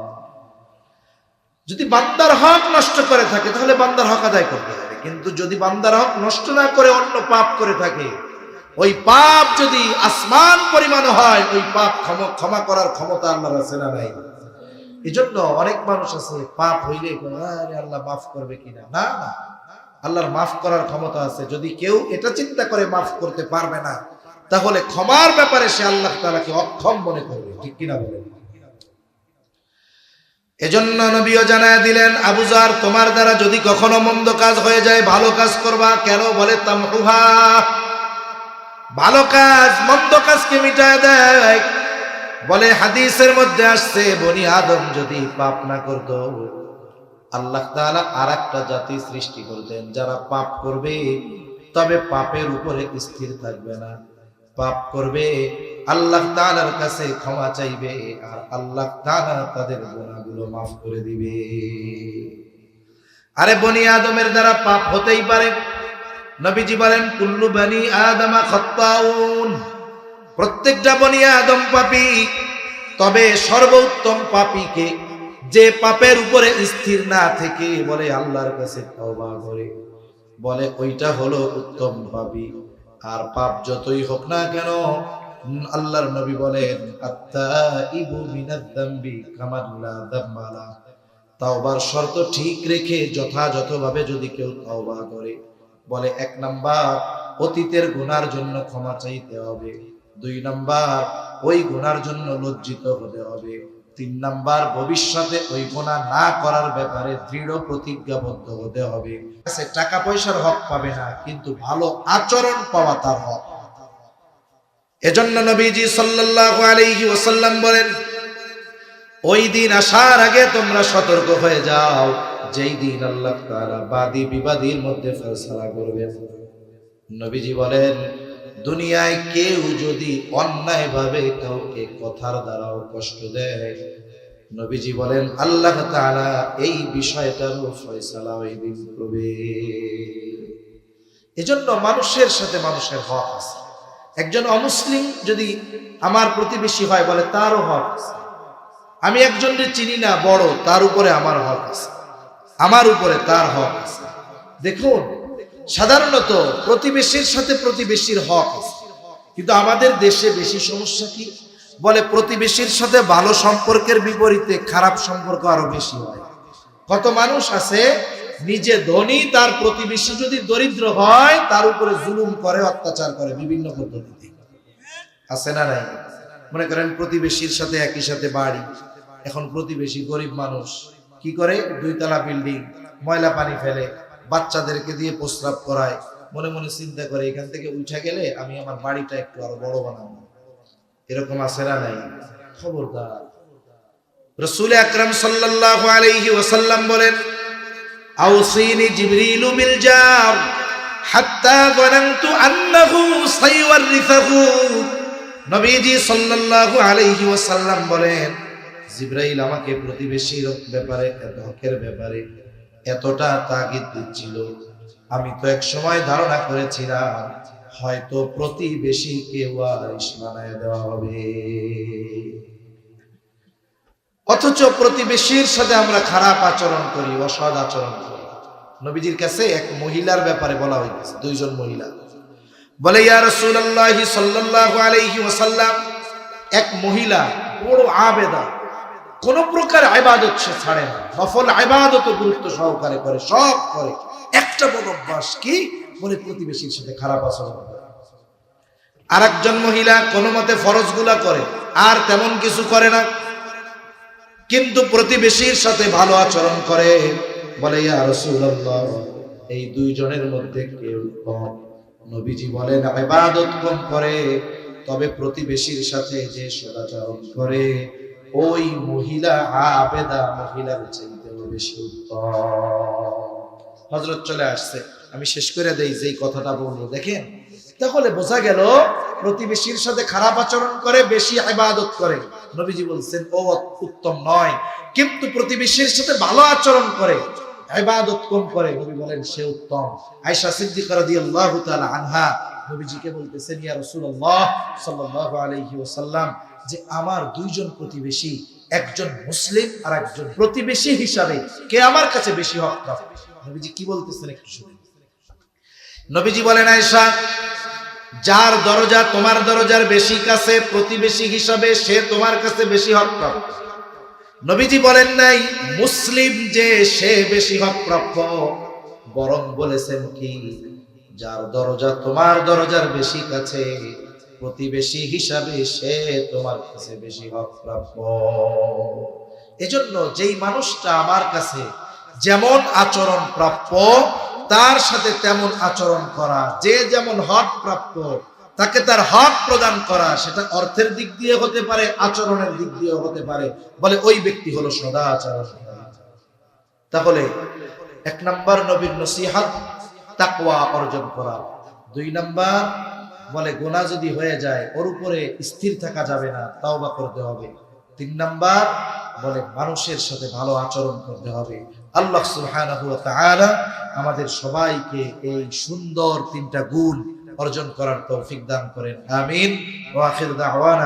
যদি বান্দার হক নষ্ট করে থাকে তাহলে বান্দার হক আদায় করতে হবে, কিন্তু যদি বান্দার হক নষ্ট না করে অন্য পাপ করে থাকে, ওই পাপ যদি আসমান পরিমাণ হয়, ওই পাপ ক্ষমা করার ক্ষমতা আল্লাহর আছে না নাই? এজন্য অনেক মানুষ আছে পাপ হইলে আরে আল্লাহ মাফ করবে কিনা, না না, আল্লাহর মাফ করার ক্ষমতা আছে। যদি কেউ এটা চিন্তা করে মাফ করতে পারবে না, তাহলে ক্ষমার ব্যাপারে সে আল্লাহ তাআলাকে অক্ষম মনে করবে, ঠিক কিনা বলেন? এজন্য নবীও জানায় দিলেন, আবু যার, তোমার দ্বারা যদি কখনো মন্দ কাজ হয়ে যায় ভালো কাজ করবা। কেন? বলে তামহুহা, ভালো কাজ মন্দ কাজকে মিটায় দেয়। বলে হাদিসের মধ্যে আসছে, বনি আদম যদি পাপ না করত, আল্লাহ তাআলা আরেকটা জাতি সৃষ্টি করতেন যারা পাপ করবে তবে পাপের উপরে স্থির থাকবে না, পাপ করবে আল্লাহ তাআলার কাছে ক্ষমা চাইবে আর আল্লাহ তাআলা তাদের গুনাহগুলো মাফ করে দিবে। আরে বনি আদমের দ্বারা পাপ হতেই পারে। নবীজি বলেন, কুল্লু বনি আদমা খাত্তাউন, প্রত্যেকটা বনি আদম পাপী, তবে সর্বোত্তম পাপীকে যে পাপের উপরে স্থির না থেকে বলে আল্লাহর কাছে তওবা করে, বলে ওইটা হলো উত্তম পাপী। আর পাপ যতই হোক না কেন, আল্লাহর নবী বলেন, আত্তাইবু মিনাদ যামবি কামান লা যামবা লা, তওবার শর্ত ঠিক রেখে যথাযথভাবে যদি কেউ তওবা করে, বলে 1 নাম্বার অতীতের গুনার জন্য ক্ষমা চাইতে হবে, 2 নাম্বার ওই গুনার জন্য লজ্জিত হতে হবে, 3 নাম্বার ভবিষ্যতে ওই গুনাহ না করার ব্যাপারে দৃঢ় প্রতিজ্ঞাবদ্ধ হতে হবে। টাকা পয়সার হক পাবে না, কিন্তু ভালো আচরণ পাওয়া তার হক। এজন্য নবীজি সাল্লাল্লাহু আলাইহি ওয়াসাল্লাম বলেন, ওই দিন আসার আগে তোমরা সতর্ক হয়ে যাও, যেই দিন আল্লাহ তাআলা বাদী বিবাদীর মধ্যে ফয়সালা করবেন। নবীজি বলেন, দুনিয়ায় কেউ যদি অন্যায়ভাবে কাউকে কথার দ্বারাও কষ্ট দেয়, নবীজি বলেন আল্লাহ তাআলা এই বিষয়টারও ফয়সালা ওই দিন করবে। এজন্য মানুষের সাথে মানুষের হক আছে। একজন অমুসলিম যদি আমার প্রতিবেশী হয়, বলে তারও হক আছে। আমি একজনকে চিনি না বড়, তার উপরে আমার হক আছে, আমার উপরে তার হক আছে। দেখুন, সাধারণত প্রতিবেশীর সাথে প্রতিবেশীর হক আছে, কিন্তু আমাদের দেশে বেশি সমস্যা কি? বলে প্রতিবেশীর সাথে ভালো সম্পর্কের বিপরীতে খারাপ সম্পর্ক আরো বেশি হয়। কত মানুষ আছে নিজে ধনী, তার প্রতিবেশী যদি দরিদ্র হয় তার উপরে জুলুম করে, অত্যাচার করে বিভিন্ন পদ্ধতিতে, আছে না নাই? মনে করেন প্রতিবেশীর সাথে একই সাথে বাড়ি, এখন প্রতিবেশী গরিব মানুষ কি করে, 2 তলা বিল্ডিং, ময়লা পানি ফেলে, বাচ্চাদেরকে দিয়ে প্রস্রাব করায়, মনে মনে চিন্তা করে এখান থেকে উঠে গেলে আমি আমার বাড়িটা একটু আরো বড় বানাবো। এরকম আছে না নাই? খবরদার। রাসূল আকরাম সাল্লাল্লাহু আলাইহি ওয়াসাল্লাম বলেন, আউসিনি জিবরিলু বিল জার হাত্তা যানানতু আন্নাহু সাইওয়ারিসহু। নবীজি সাল্লাল্লাহু আলাইহি ওয়াসাল্লাম বলেন, জিবরাইল আমাকে প্রতিবেশীর ব্যাপারে, হকের ব্যাপারে এতটা তাগিদ দিচ্ছিল, আমি তো এক সময় ধারণা করেছিলাম হয়তো প্রতিবেশীকে ওয়ারিশ বানায় দেওয়া হবে। অথচ প্রতিবেশীর সাথে আমরা খারাপ আচরণ করি, অসৎ আচরণ করি। নবীজির কাছে এক মহিলার ব্যাপারে বলা হয়েছে, 2 জন মহিলা বলে, ইয়া রাসূলুল্লাহ সাল্লাল্লাহু আলাইহি ওয়াসাল্লাম, এক মহিলা বড় আবেদা, কোন প্রকার ইবাদত সে ছাড়ে না, নফল ইবাদত গুরুত্ব সহকারে করে, সব করে, একটা বড় অভ্যাস কি? বলে প্রতিবেশীর সাথে খারাপ আচরণ করে। আরেকজন মহিলা কোন মতে ফরজগুলা করে, আর তেমন কিছু করে না, কিন্তু প্রতিবেশীর সাথে ভালো আচরণ করে। বলে, ইয়া রাসূলুল্লাহ, এই 2 জনের মধ্যে কে উত্তম? নবীজি বলেন, ইবাদত কম করে তবে প্রতিবেশীর সাথে যে সদাচরণ করে ওই মহিলা আবেদা মহিলার চাইতেও বেশি উত্তম। হযরত চলে আসছে, আমি শেষ করে দেই যেই কথাটা বলবো। দেখেন তাহলে বোঝা গেল প্রতিবেশীর সাথে খারাপ আচরণ করে বেশি ইবাদত করে, নবীজি বলছেন ও উত্তম নয়। কিন্তু প্রতিবেশীর সাথে ভালো আচরণ করে ইবাদত কম করে, নবী বলেন সে উত্তম। আয়েশা সিদ্দিকা রাদিয়াল্লাহু তাআলা আনহা নবীজিকে বলতেছেন, ইয়া রাসূলুল্লাহ সাল্লাল্লাহু আলাইহি ওয়াসাল্লাম, যে আমার দুইজন প্রতিবেশী, একজন মুসলিম আর একজন প্রতিবেশী হিসাবে কে আমার কাছে বেশি হকদার? নবীজি কি বলতেছেন একটু শুনুন। নবীজি বলেন, আয়েশা, যার দরজা তোমার দরজার বেশি কাছে প্রতিবেশী হিসাবে সে তোমার কাছে বেশি হকপ্রাপ্ত। নবীজি বলেন নাই মুসলিম যে সে বেশি হকপ্রাপ্ত, বরং বলেছেন কি যার দরজা তোমার দরজার বেশি কাছে প্রতিবেশী হিসাবে সে তোমার কাছে বেশি হকপ্রাপ্ত। এজন্য যেই মানুষটা আমার কাছে যেমন আচরণ প্রাপ্য তার সাথে তেমন আচরণ করা, যে যেমন হক প্রাপ্য তাকে তার হক প্রদান করা, সেটা অর্থের দিক দিয়ে হতে পারে, আচরণের দিক দিয়ে হতে পারে, বলে ওই ব্যক্তি হলো সদাচরণ। তাহলে 1 নাম্বার নবীর নসিহত তাকওয়া অর্জন করা। 2 নাম্বার বলে গুনাহ যদি হয়ে যায় ওর উপরে স্থির থাকা যাবে না, তাওবা করতে হবে। 3 নাম্বার বলে মানুষের সাথে ভালো আচরণ করতে হবে। আল্লাহ সুবহানাহু ওয়া তাআলা আমাদের সবাইকে এই সুন্দর 3টা গুণ অর্জন করার তৌফিক দান করেন। আমিন। ওয়া আখির দাওয়ানা